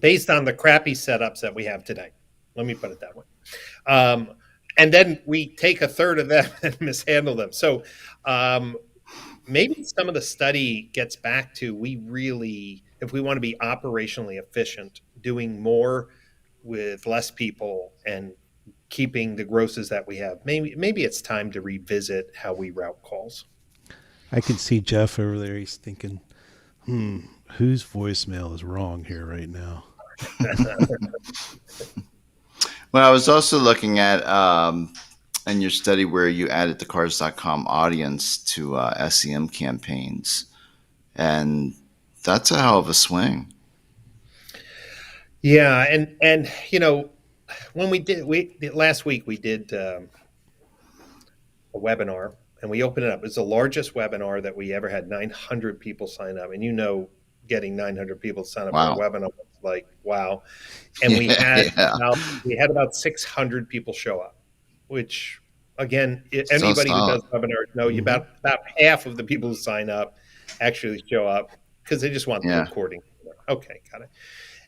[SPEAKER 2] based on the crappy setups that we have today. Let me put it that way. Um, and then we take a third of them and mishandle them. So um, maybe some of the study gets back to we really, if we want to be operationally efficient, doing more with less people and keeping the grosses that we have. Maybe it's time to revisit how we route calls.
[SPEAKER 1] I can see Jeff over there. He's thinking, whose voicemail is wrong here right now?
[SPEAKER 3] Well, I was also looking at in your study where you added the cars.com audience to SEM campaigns, and that's a hell of a swing.
[SPEAKER 2] Yeah, and when we last week we did a webinar and we opened it up. It's the largest webinar that we ever had. 900 people sign up, and getting 900 people to sign up for a
[SPEAKER 3] Wow.
[SPEAKER 2] webinar was like wow. And we
[SPEAKER 3] Yeah,
[SPEAKER 2] had
[SPEAKER 3] yeah.
[SPEAKER 2] about 600 people show up, which again,
[SPEAKER 3] Still
[SPEAKER 2] anybody who
[SPEAKER 3] solid.
[SPEAKER 2] does webinars know you
[SPEAKER 1] Hmm.
[SPEAKER 2] about half of the people who sign up actually show up because they just want the
[SPEAKER 3] Yeah.
[SPEAKER 2] recording. Okay, got it.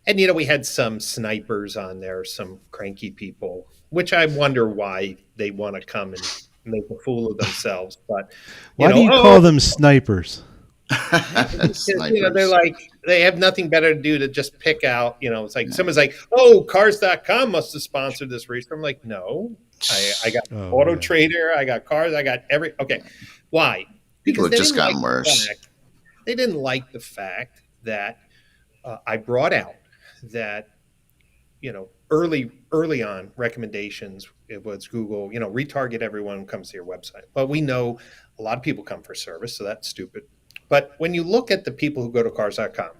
[SPEAKER 2] And we had some snipers on there, some cranky people, which I wonder why they want to come and make a fool of themselves. But
[SPEAKER 1] Why do you
[SPEAKER 2] oh,
[SPEAKER 1] call them snipers?
[SPEAKER 2] because, they're
[SPEAKER 3] Snipers.
[SPEAKER 2] like they have nothing better to do to just pick out. It's like
[SPEAKER 3] Yeah.
[SPEAKER 2] someone's like, "Oh, Cars.com must have sponsored this race." I'm like, "No, I got
[SPEAKER 1] Oh
[SPEAKER 2] Auto
[SPEAKER 1] yeah.
[SPEAKER 2] Trader, I got cars, I got every." Okay, why?
[SPEAKER 3] People
[SPEAKER 2] Because
[SPEAKER 3] have just gotten worse.
[SPEAKER 2] they didn't like the fact that I brought out that early on recommendations, it was Google, retarget everyone who comes to your website. But we know a lot of people come for service, so that's stupid. But when you look at the people who go to cars.com,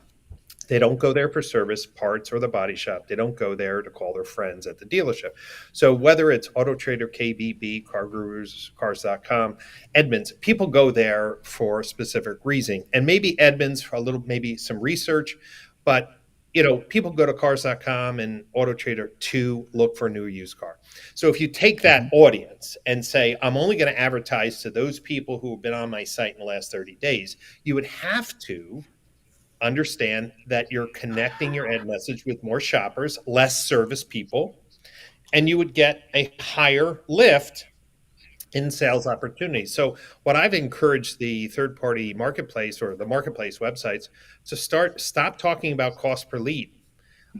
[SPEAKER 2] they don't go there for service, parts, or the body shop. They don't go there to call their friends at the dealership. So whether it's Auto Trader, KBB, Car Gurus, Cars.com, Edmunds, people go there for a specific reason. And maybe Edmunds for a little, maybe some research, but people go to Cars.com and Auto Trader to look for a new used car. So if you take that
[SPEAKER 3] Mhm.
[SPEAKER 2] audience and say, I'm only going to advertise to those people who have been on my site in the last 30 days, you would have to understand that you're connecting your ad message with more shoppers, less service people, and you would get a higher lift in sales opportunities. So, what I've encouraged the third party marketplace or the marketplace websites to stop talking about cost per lead.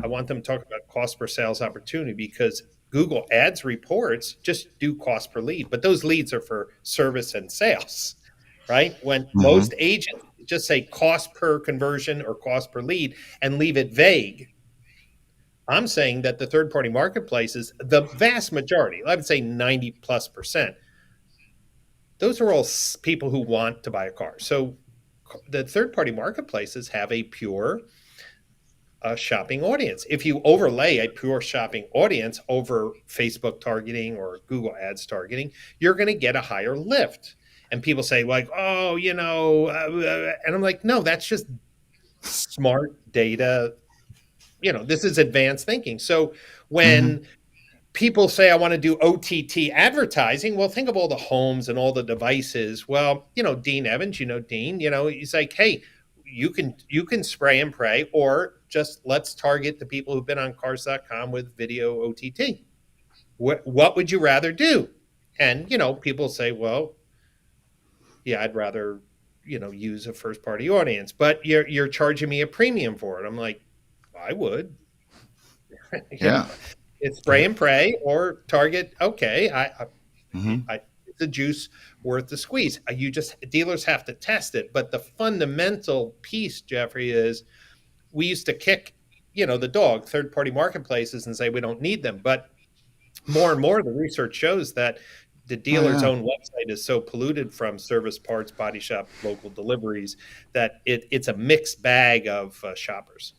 [SPEAKER 2] I want them to talk about cost per sales opportunity because Google Ads reports just do cost per lead, but those leads are for service and sales, right? When
[SPEAKER 3] Mhm.
[SPEAKER 2] most agents just say cost per conversion or cost per lead and leave it vague, I'm saying that the third party marketplaces, the vast majority, I would say 90+%, those are all people who want to buy a car. So the third party marketplaces have a pure shopping audience. If you overlay a pure shopping audience over Facebook targeting or Google Ads targeting, you're going to get a higher lift. And people say, like, oh, and I'm like, no, that's just smart data. This is advanced thinking. So
[SPEAKER 3] Mhm.
[SPEAKER 2] when people say I want to do OTT advertising, well, think of all the homes and all the devices. Well, Dean Evans, Dean, he's like, hey, you can spray and pray, or just let's target the people who've been on cars.com with video OTT. What would you rather do? And people say, well, yeah, I'd rather use a first party audience, but you're charging me a premium for it. I'm like, I would. You know,
[SPEAKER 3] Yeah.
[SPEAKER 2] it's spray and pray or Target. Okay,
[SPEAKER 3] Hmm.
[SPEAKER 2] it's a juice worth the squeeze. You just dealers have to test it. But the fundamental piece, Jeffrey, is we used to kick, the dog, third party marketplaces, and say we don't need them. But more and more, the research shows that the
[SPEAKER 3] Oh
[SPEAKER 2] dealer's
[SPEAKER 3] yeah.
[SPEAKER 2] own website is so polluted from service parts, body shop, local deliveries that it's a mixed bag of shoppers.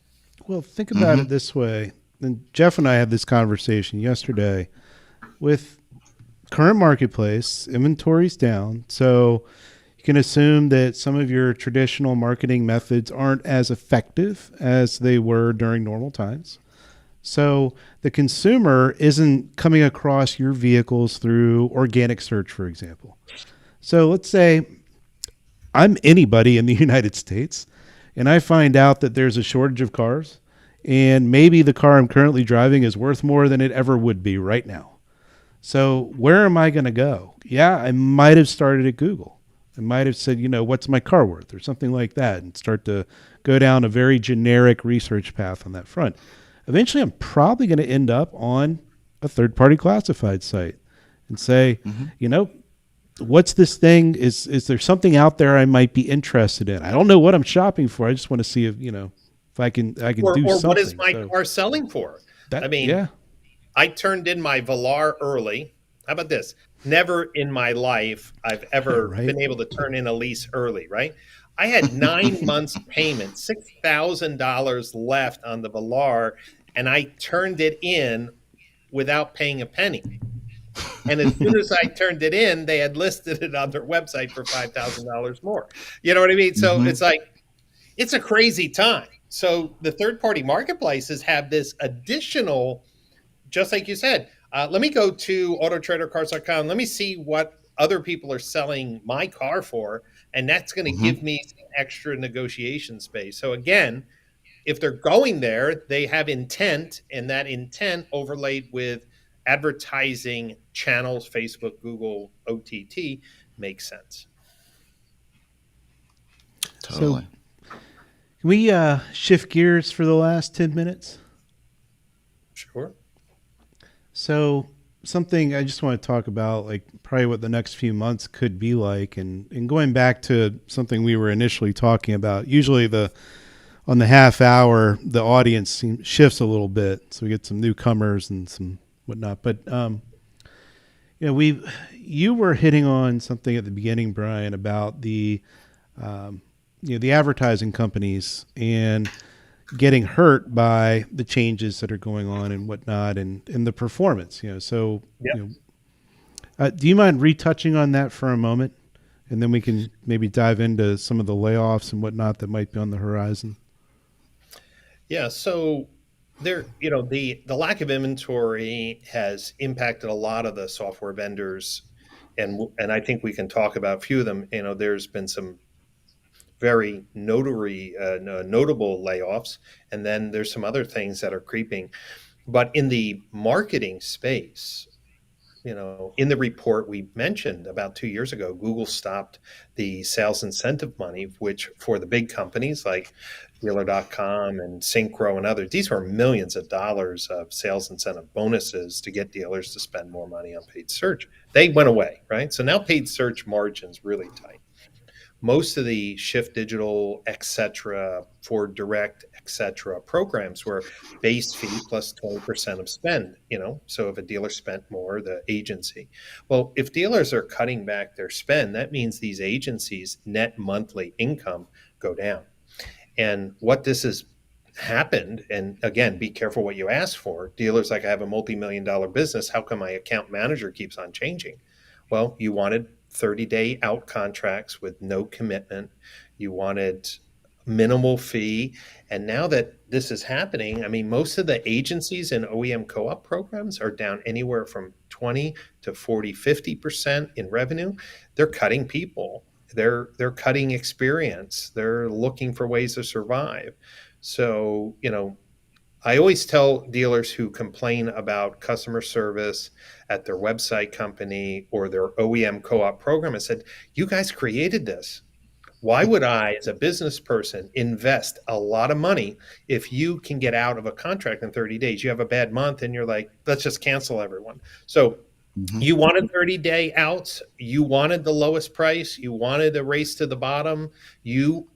[SPEAKER 1] Well, think about it
[SPEAKER 3] Hmm.
[SPEAKER 1] this way. And Jeff and I had this conversation yesterday with current marketplace, inventory's down. So you can assume that some of your traditional marketing methods aren't as effective as they were during normal times. So the consumer isn't coming across your vehicles through organic search, for example. So let's say I'm anybody in the United States and I find out that there's a shortage of cars and maybe the car I'm currently driving is worth more than it ever would be right now. So where am I going to go? Yeah, I might have started at Google. I might have said, what's my car worth or something like that and start to go down a very generic research path on that front. Eventually, I'm probably going to end up on a third party classified site and say,
[SPEAKER 3] Hmm.
[SPEAKER 1] you know, what's this thing? Is there something out there I might be interested in? I don't know what I'm shopping for. I just want to see if I can do
[SPEAKER 2] Or what is
[SPEAKER 1] something.
[SPEAKER 2] my
[SPEAKER 1] So
[SPEAKER 2] car selling for? I
[SPEAKER 1] that
[SPEAKER 2] mean,
[SPEAKER 1] yeah,
[SPEAKER 2] I turned in my Velar early. How about this? Never in my life I've ever
[SPEAKER 1] right.
[SPEAKER 2] been able to turn in a lease early, right? I had 9 months payment, $6,000 left on the Velar, and I turned it in without paying a penny. And as soon as I turned it in, they had listed it on their website for $5,000 more. You know what I mean? So
[SPEAKER 3] Hmm.
[SPEAKER 2] it's like, it's a crazy time. So the third party marketplaces have this additional, just like you said, let me go to autotradercars.com. Let me see what other people are selling my car for. And that's going to give
[SPEAKER 3] Hmm.
[SPEAKER 2] me some extra negotiation space. So again, if they're going there, they have intent, and that intent overlaid with advertising channels, Facebook, Google, OTT, makes sense.
[SPEAKER 1] So
[SPEAKER 3] Totally.
[SPEAKER 1] can we shift gears for the last 10 minutes?
[SPEAKER 2] Sure.
[SPEAKER 1] So something I just want to talk about, like probably what the next few months could be like, and going back to something we were initially talking about. Usually the on the half hour, the audience shifts a little bit, so we get some newcomers and some whatnot. But we you were hitting on something at the beginning, Brian, about um, the advertising companies and getting hurt by the changes that are going on and whatnot, and the performance. So
[SPEAKER 2] Yep.
[SPEAKER 1] do you mind retouching on that for a moment, and then we can maybe dive into some of the layoffs and whatnot that might be on the horizon.
[SPEAKER 2] Yeah. So there, the lack of inventory has impacted a lot of the software vendors, and I think we can talk about a few of them. There's been some very notable layoffs, and then there's some other things that are creeping. But in the marketing space, in the report we mentioned about 2 years ago, Google stopped the sales incentive money, which for the big companies like dealer.com and Synchro and others, these were millions of dollars of sales incentive bonuses to get dealers to spend more money on paid search. They went away, right? So now paid search margins really tight. Most of the Shift Digital, et cetera, for direct, et cetera, programs were base fee plus 20% of spend, so if a dealer spent more, the agency. Well, if dealers are cutting back their spend, that means these agencies' net monthly income go down. And what this has happened, and again, be careful what you ask for. Dealers like, I have a multi-million-dollar business. How come my account manager keeps on changing? Well, you wanted 30-day out contracts with no commitment. You wanted minimal fee. And now that this is happening, I mean, most of the agencies and OEM co-op programs are down anywhere from 20 to 40, 50% in revenue. They're cutting people. They're cutting experience. They're looking for ways to survive. So, I always tell dealers who complain about customer service at their website company or their OEM co-op program, I said, you guys created this. Why would I, as a business person, invest a lot of money if you can get out of a contract in 30 days? You have a bad month and you're like, let's just cancel everyone. So
[SPEAKER 3] Mm-hmm.
[SPEAKER 2] you wanted 30-day outs. You wanted the lowest price. You wanted a race to the bottom. You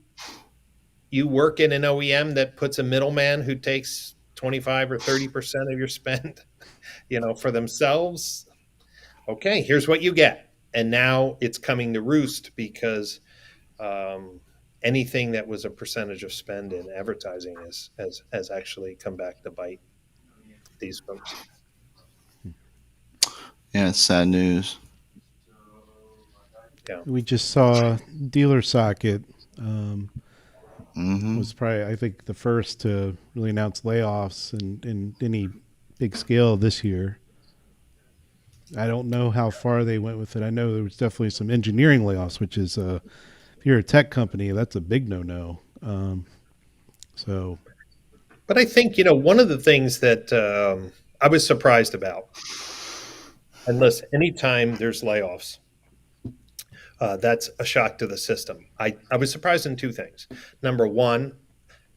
[SPEAKER 2] you work in an OEM that puts a middleman who takes 25 or 30% of your spend, for themselves. Okay, here's what you get. And now it's coming to roost because um, anything that was a percentage of spend in advertising has actually come back to bite these folks.
[SPEAKER 3] Yeah, it's sad news.
[SPEAKER 2] Yeah.
[SPEAKER 1] We just saw Dealer Socket um,
[SPEAKER 3] Mm-hmm.
[SPEAKER 1] was probably, I think, the first to really announce layoffs in any big scale this year. I don't know how far they went with it. I know there was definitely some engineering layoffs, which is, if you're a tech company, that's a big no-no. So,
[SPEAKER 2] But I think, one of the things that I was surprised about, and listen, anytime there's layoffs, that's a shock to the system. I was surprised in two things. Number one,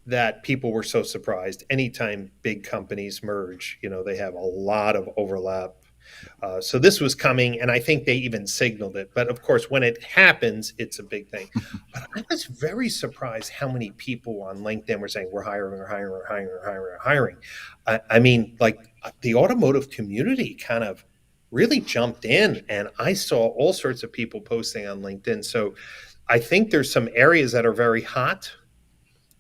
[SPEAKER 2] that people were so surprised. Anytime big companies merge, they have a lot of overlap. So this was coming, and I think they even signaled it. But of course, when it happens, it's a big thing. But I was very surprised how many people on LinkedIn were saying, we're hiring, we're hiring, we're hiring, we're hiring, we're hiring. I mean, like the automotive community kind of really jumped in, and I saw all sorts of people posting on LinkedIn. So I think there's some areas that are very hot,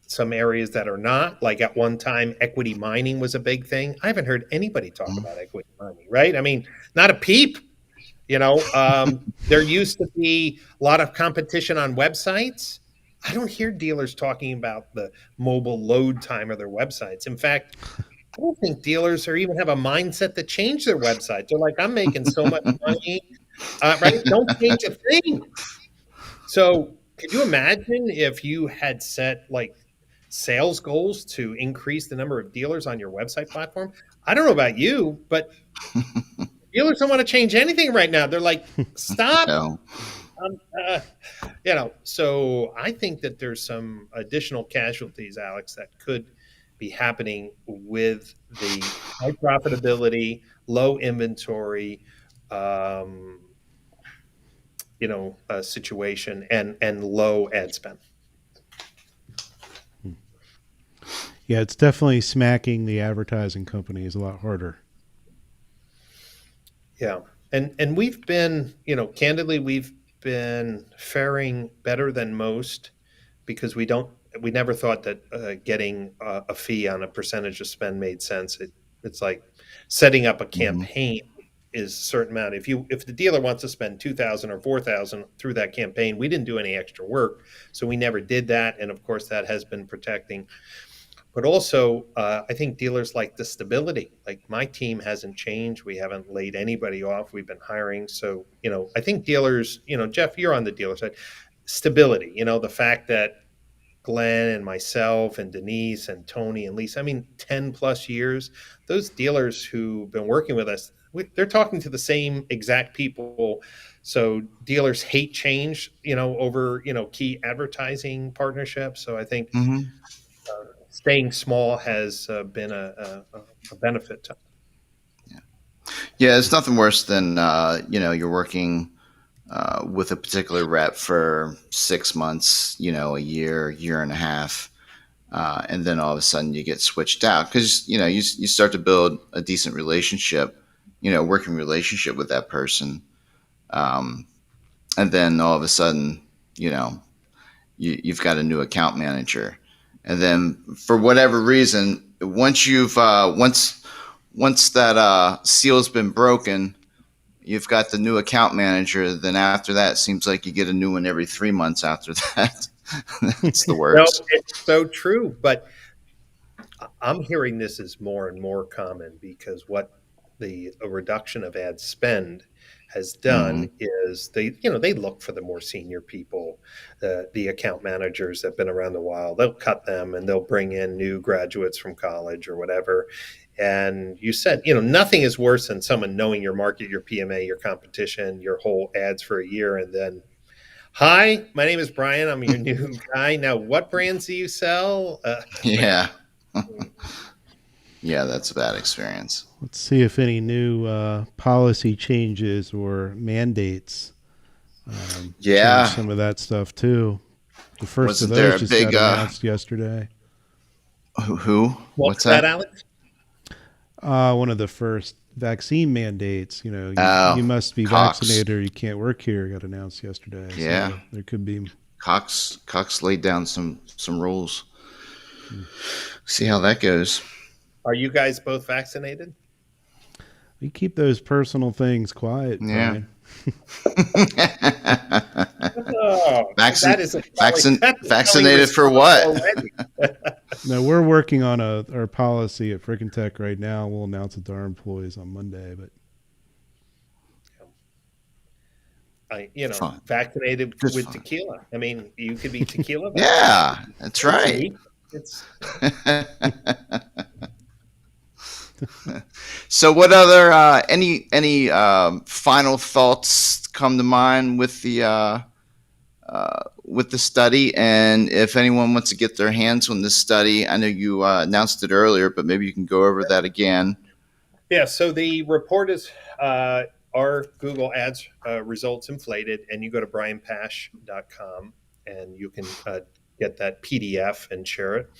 [SPEAKER 2] some areas that are not. Like at one time, equity mining was a big thing. I haven't heard anybody talk about equity mining, right? I mean, not a peep. There used to be a lot of competition on websites. I don't hear dealers talking about the mobile load time of their websites. In fact, I don't think dealers or even have a mindset to change their website. They're like, I'm making so much money, right? Don't change a thing. So, could you imagine if you had set like sales goals to increase the number of dealers on your website platform? I don't know about you, but dealers don't want to change anything right now. They're like, stop.
[SPEAKER 3] No.
[SPEAKER 2] Um, uh, so I think that there's some additional casualties, Alex, that could be happening with the high profitability, low inventory, um, situation and low ad spend.
[SPEAKER 1] yeah, it's definitely smacking the advertising companies a lot harder.
[SPEAKER 2] Yeah. And we've been, candidly, we've been faring better than most because we never thought that getting a fee on a percentage of spend made sense. It's like setting up a
[SPEAKER 3] Mm-hmm.
[SPEAKER 2] campaign is a certain amount. If the dealer wants to spend 2,000 or 4,000 through that campaign, we didn't do any extra work, so we never did that. And of course, that has been protecting. But also, I think dealers like the stability. Like my team hasn't changed. We haven't laid anybody off. We've been hiring. So, I think dealers, Jeff, you're on the dealer side. Stability, the fact that Glenn and myself and Denise and Tony and Lisa, I mean, 10 plus years, those dealers who've been working with us, they're talking to the same exact people. So dealers hate change, over, key advertising partnerships. So I think
[SPEAKER 3] Mm-hmm.
[SPEAKER 2] staying small has been a benefit to.
[SPEAKER 3] Yeah, it's nothing worse than you're working with a particular rep for 6 months, a year and a half, and then all of a sudden you get switched out because you start to build a decent relationship, working relationship with that person, um, and then all of a sudden, you know, you've got a new account manager, and then for whatever reason, once that seal's been broken, you've got the new account manager. Then after that, it seems like you get a new one every 3 months after that. That's the
[SPEAKER 2] No,
[SPEAKER 3] worst.
[SPEAKER 2] it's so true. But I'm hearing this is more and more common because what a reduction of ad spend has
[SPEAKER 3] Mm-hmm.
[SPEAKER 2] done is they look for the more senior people, the account managers that've been around a while. They'll cut them and they'll bring in new graduates from college or whatever. And you said, nothing is worse than someone knowing your market, your PMA, your competition, your whole ads for a year, and then Hi, my name is Brian. I'm your new guy. Now, what brands do you sell?
[SPEAKER 3] Yeah. Yeah, that's a bad experience.
[SPEAKER 1] Let's see if any new policy changes or mandates change
[SPEAKER 3] Yeah.
[SPEAKER 1] some of that stuff too. The first of
[SPEAKER 3] Wasn't there
[SPEAKER 1] those
[SPEAKER 3] a
[SPEAKER 1] just
[SPEAKER 3] big
[SPEAKER 1] got announced yesterday.
[SPEAKER 3] who?
[SPEAKER 2] What
[SPEAKER 3] What's
[SPEAKER 2] was that,
[SPEAKER 3] that?
[SPEAKER 2] Alex?
[SPEAKER 1] One of the first vaccine mandates. You know, you
[SPEAKER 3] Oh,
[SPEAKER 1] must be
[SPEAKER 3] Cox.
[SPEAKER 1] vaccinated or you can't work here. Got announced yesterday.
[SPEAKER 3] Yeah.
[SPEAKER 1] So there could be.
[SPEAKER 3] Cox laid down some rules. See how that goes.
[SPEAKER 2] Are you guys both vaccinated?
[SPEAKER 1] We keep those personal things quiet,
[SPEAKER 3] Yeah.
[SPEAKER 1] Brian.
[SPEAKER 2] Oh,
[SPEAKER 3] Vaccin,
[SPEAKER 2] that is a telling
[SPEAKER 3] vaccinated for
[SPEAKER 2] response
[SPEAKER 3] what?
[SPEAKER 2] already.
[SPEAKER 1] No, we're working on our policy at Frickin' Tech right now. We'll announce it to our employees on Monday. But
[SPEAKER 3] Fun.
[SPEAKER 2] vaccinated
[SPEAKER 3] Good
[SPEAKER 2] with
[SPEAKER 3] fun.
[SPEAKER 2] tequila. I mean, you could be tequila vaccinated.
[SPEAKER 3] Yeah, that's
[SPEAKER 2] Once a
[SPEAKER 3] right.
[SPEAKER 2] week. It's
[SPEAKER 3] So, what other any final thoughts come to mind with the study? And if anyone wants to get their hands on this study, I know you announced it earlier, but maybe you can go over that again.
[SPEAKER 2] Yeah, so the report is our Google Ads results inflated, and you go to brianpasch.com and you can get that PDF and share it.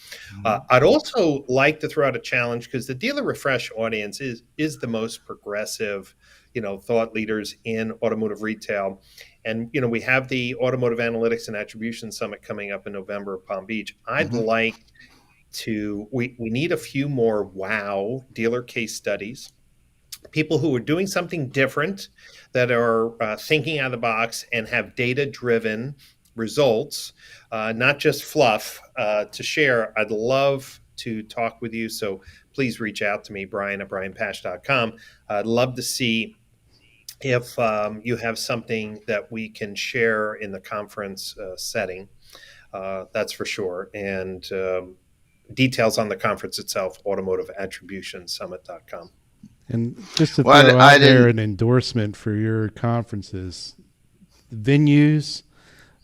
[SPEAKER 2] I'd also like to throw out a challenge because the dealer refresh audience is the most progressive, thought leaders in automotive retail. And we have the Automotive Analytics and Attribution Summit coming up in November at Palm Beach. I'd
[SPEAKER 3] Mhm.
[SPEAKER 2] like we need a few more wow dealer case studies, people who are doing something different, that are thinking out of the box and have data driven results, not just fluff to share. I'd love to talk with you, so please reach out to me, Brian at brianpasch.com. I'd love to see if you have something that we can share in the conference setting. That's for sure. And details on the conference itself, automotiveattributionsummit.com.
[SPEAKER 1] and just to
[SPEAKER 3] Well,
[SPEAKER 1] throw
[SPEAKER 3] I
[SPEAKER 1] out there
[SPEAKER 3] didn't.
[SPEAKER 1] an endorsement for your conferences, the venues,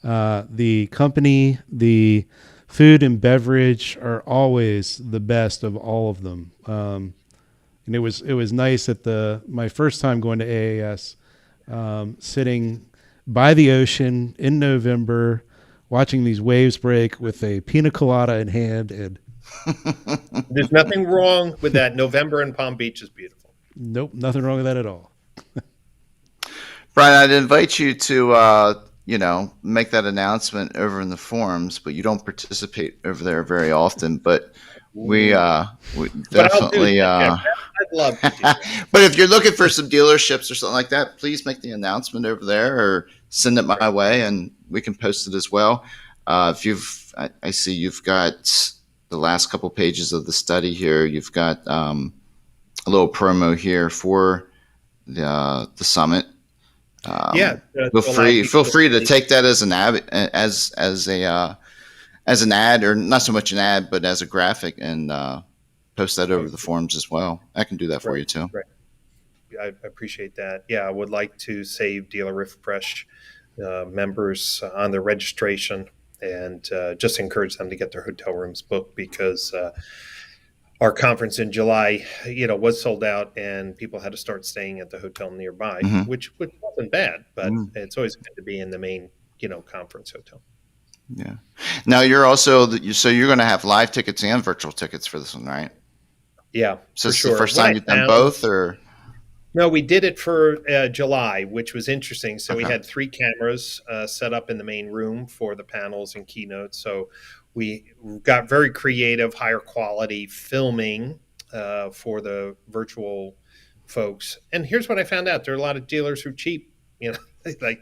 [SPEAKER 1] the company, the food and beverage are always the best of all of them. And it was nice at my first time going to AAS, sitting by the ocean in November, watching these waves break with a pina colada in hand, and
[SPEAKER 2] There's nothing wrong with that. November in Palm Beach is beautiful.
[SPEAKER 1] nope, nothing wrong with that at all.
[SPEAKER 3] Brian, I'd invite you to, make that announcement over in the forums, but you don't participate over there very often. But we,
[SPEAKER 2] Ooh.
[SPEAKER 3] we
[SPEAKER 2] But I'll do
[SPEAKER 3] definitely,
[SPEAKER 2] that, Jeff. I'd love to do that.
[SPEAKER 3] but if you're looking for some dealerships or something like that, please make the announcement over there or send it my way, and we can post it as well. I see you've got the last couple pages of the study here. You've got a little promo here for the summit.
[SPEAKER 2] Yeah,
[SPEAKER 3] Feel
[SPEAKER 2] to allow
[SPEAKER 3] free
[SPEAKER 2] people
[SPEAKER 3] feel
[SPEAKER 2] to
[SPEAKER 3] free to
[SPEAKER 2] see.
[SPEAKER 3] take that as an ad, as an ad, or not so much an ad, but as a graphic, and post that over the forums as well. I can do that for
[SPEAKER 2] Right,
[SPEAKER 3] you too.
[SPEAKER 2] right. I appreciate that. Yeah, I would like to save Dealer Refresh members on their registration and just encourage them to get their hotel rooms booked because our conference in July, was sold out and people had to start staying at the hotel nearby,
[SPEAKER 3] Hmm.
[SPEAKER 2] which wasn't bad, but
[SPEAKER 3] Mm,
[SPEAKER 2] it's always good to be in the main, conference hotel.
[SPEAKER 3] yeah. Now you're also so you're going to have live tickets and virtual tickets for this one, right?
[SPEAKER 2] Yeah,
[SPEAKER 3] So
[SPEAKER 2] for
[SPEAKER 3] it's the
[SPEAKER 2] sure.
[SPEAKER 3] first
[SPEAKER 2] What I
[SPEAKER 3] time you've done
[SPEAKER 2] found,
[SPEAKER 3] both, or
[SPEAKER 2] no, we did it for July, which was interesting. So we
[SPEAKER 3] okay.
[SPEAKER 2] had 3 cameras set up in the main room for the panels and keynotes. So we got very creative, higher quality filming for the virtual folks. And here's what I found out: there are a lot of dealers who are cheap. Like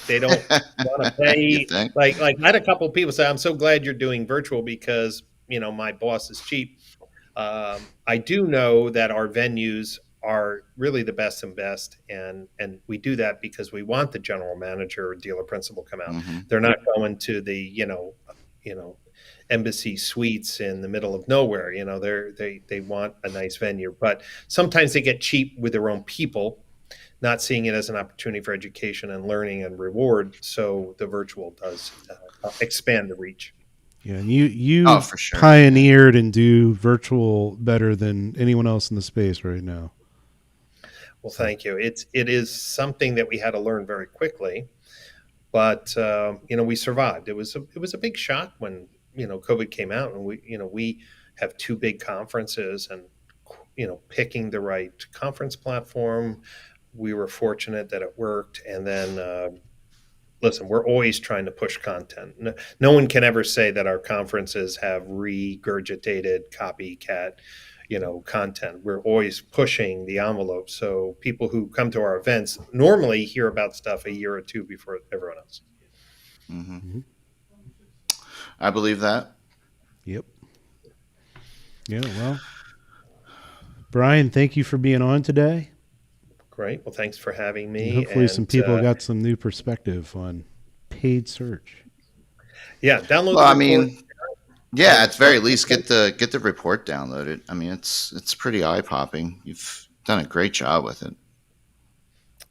[SPEAKER 2] they don't want to
[SPEAKER 3] You
[SPEAKER 2] pay.
[SPEAKER 3] think?
[SPEAKER 2] Like I had a couple of people say, "I'm so glad you're doing virtual because my boss is cheap." I do know that our venues are really the best and best, and we do that because we want the general manager or dealer principal come out.
[SPEAKER 3] Hmm.
[SPEAKER 2] They're not going to the you know embassy suites in the middle of nowhere. They want a nice venue, but sometimes they get cheap with their own people, not seeing it as an opportunity for education and learning and reward. So the virtual does expand the reach.
[SPEAKER 1] Yeah, and you
[SPEAKER 3] Oh, for sure.
[SPEAKER 1] pioneered and do virtual better than anyone else in the space right now.
[SPEAKER 2] Well, thank you. It is something that we had to learn very quickly, but we survived. It was a big shock when COVID came out, and we have two big conferences, and picking the right conference platform. We were fortunate that it worked, and then listen, we're always trying to push content. No one can ever say that our conferences have regurgitated copycat, content. We're always pushing the envelope. So people who come to our events normally hear about stuff a year or two before everyone else.
[SPEAKER 3] Mm-hmm.
[SPEAKER 1] Mm-hmm.
[SPEAKER 3] I believe that.
[SPEAKER 1] Yep. Yeah. Well, Brian, thank you for being on today.
[SPEAKER 2] Great. Well, thanks for having me.
[SPEAKER 1] And hopefully, some people got some new perspective on paid search.
[SPEAKER 2] Yeah, download
[SPEAKER 3] Well,
[SPEAKER 2] the report.
[SPEAKER 3] Yeah, at the very least, get the report downloaded. I mean, it's pretty eye popping. You've done a great job with it.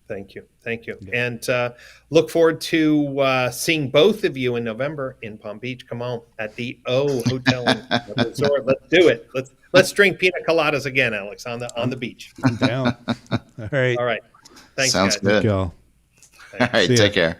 [SPEAKER 2] Thank you.
[SPEAKER 1] Yeah.
[SPEAKER 2] And look forward to seeing both of you in November in Palm Beach. Come on, at the O Hotel and Resort. Let's do it. Let's drink pina coladas again, Alex, on the beach.
[SPEAKER 1] I'm down. All right.
[SPEAKER 2] All right. Thanks,
[SPEAKER 3] Sounds
[SPEAKER 2] guys.
[SPEAKER 3] good.
[SPEAKER 1] All
[SPEAKER 3] All right, take care.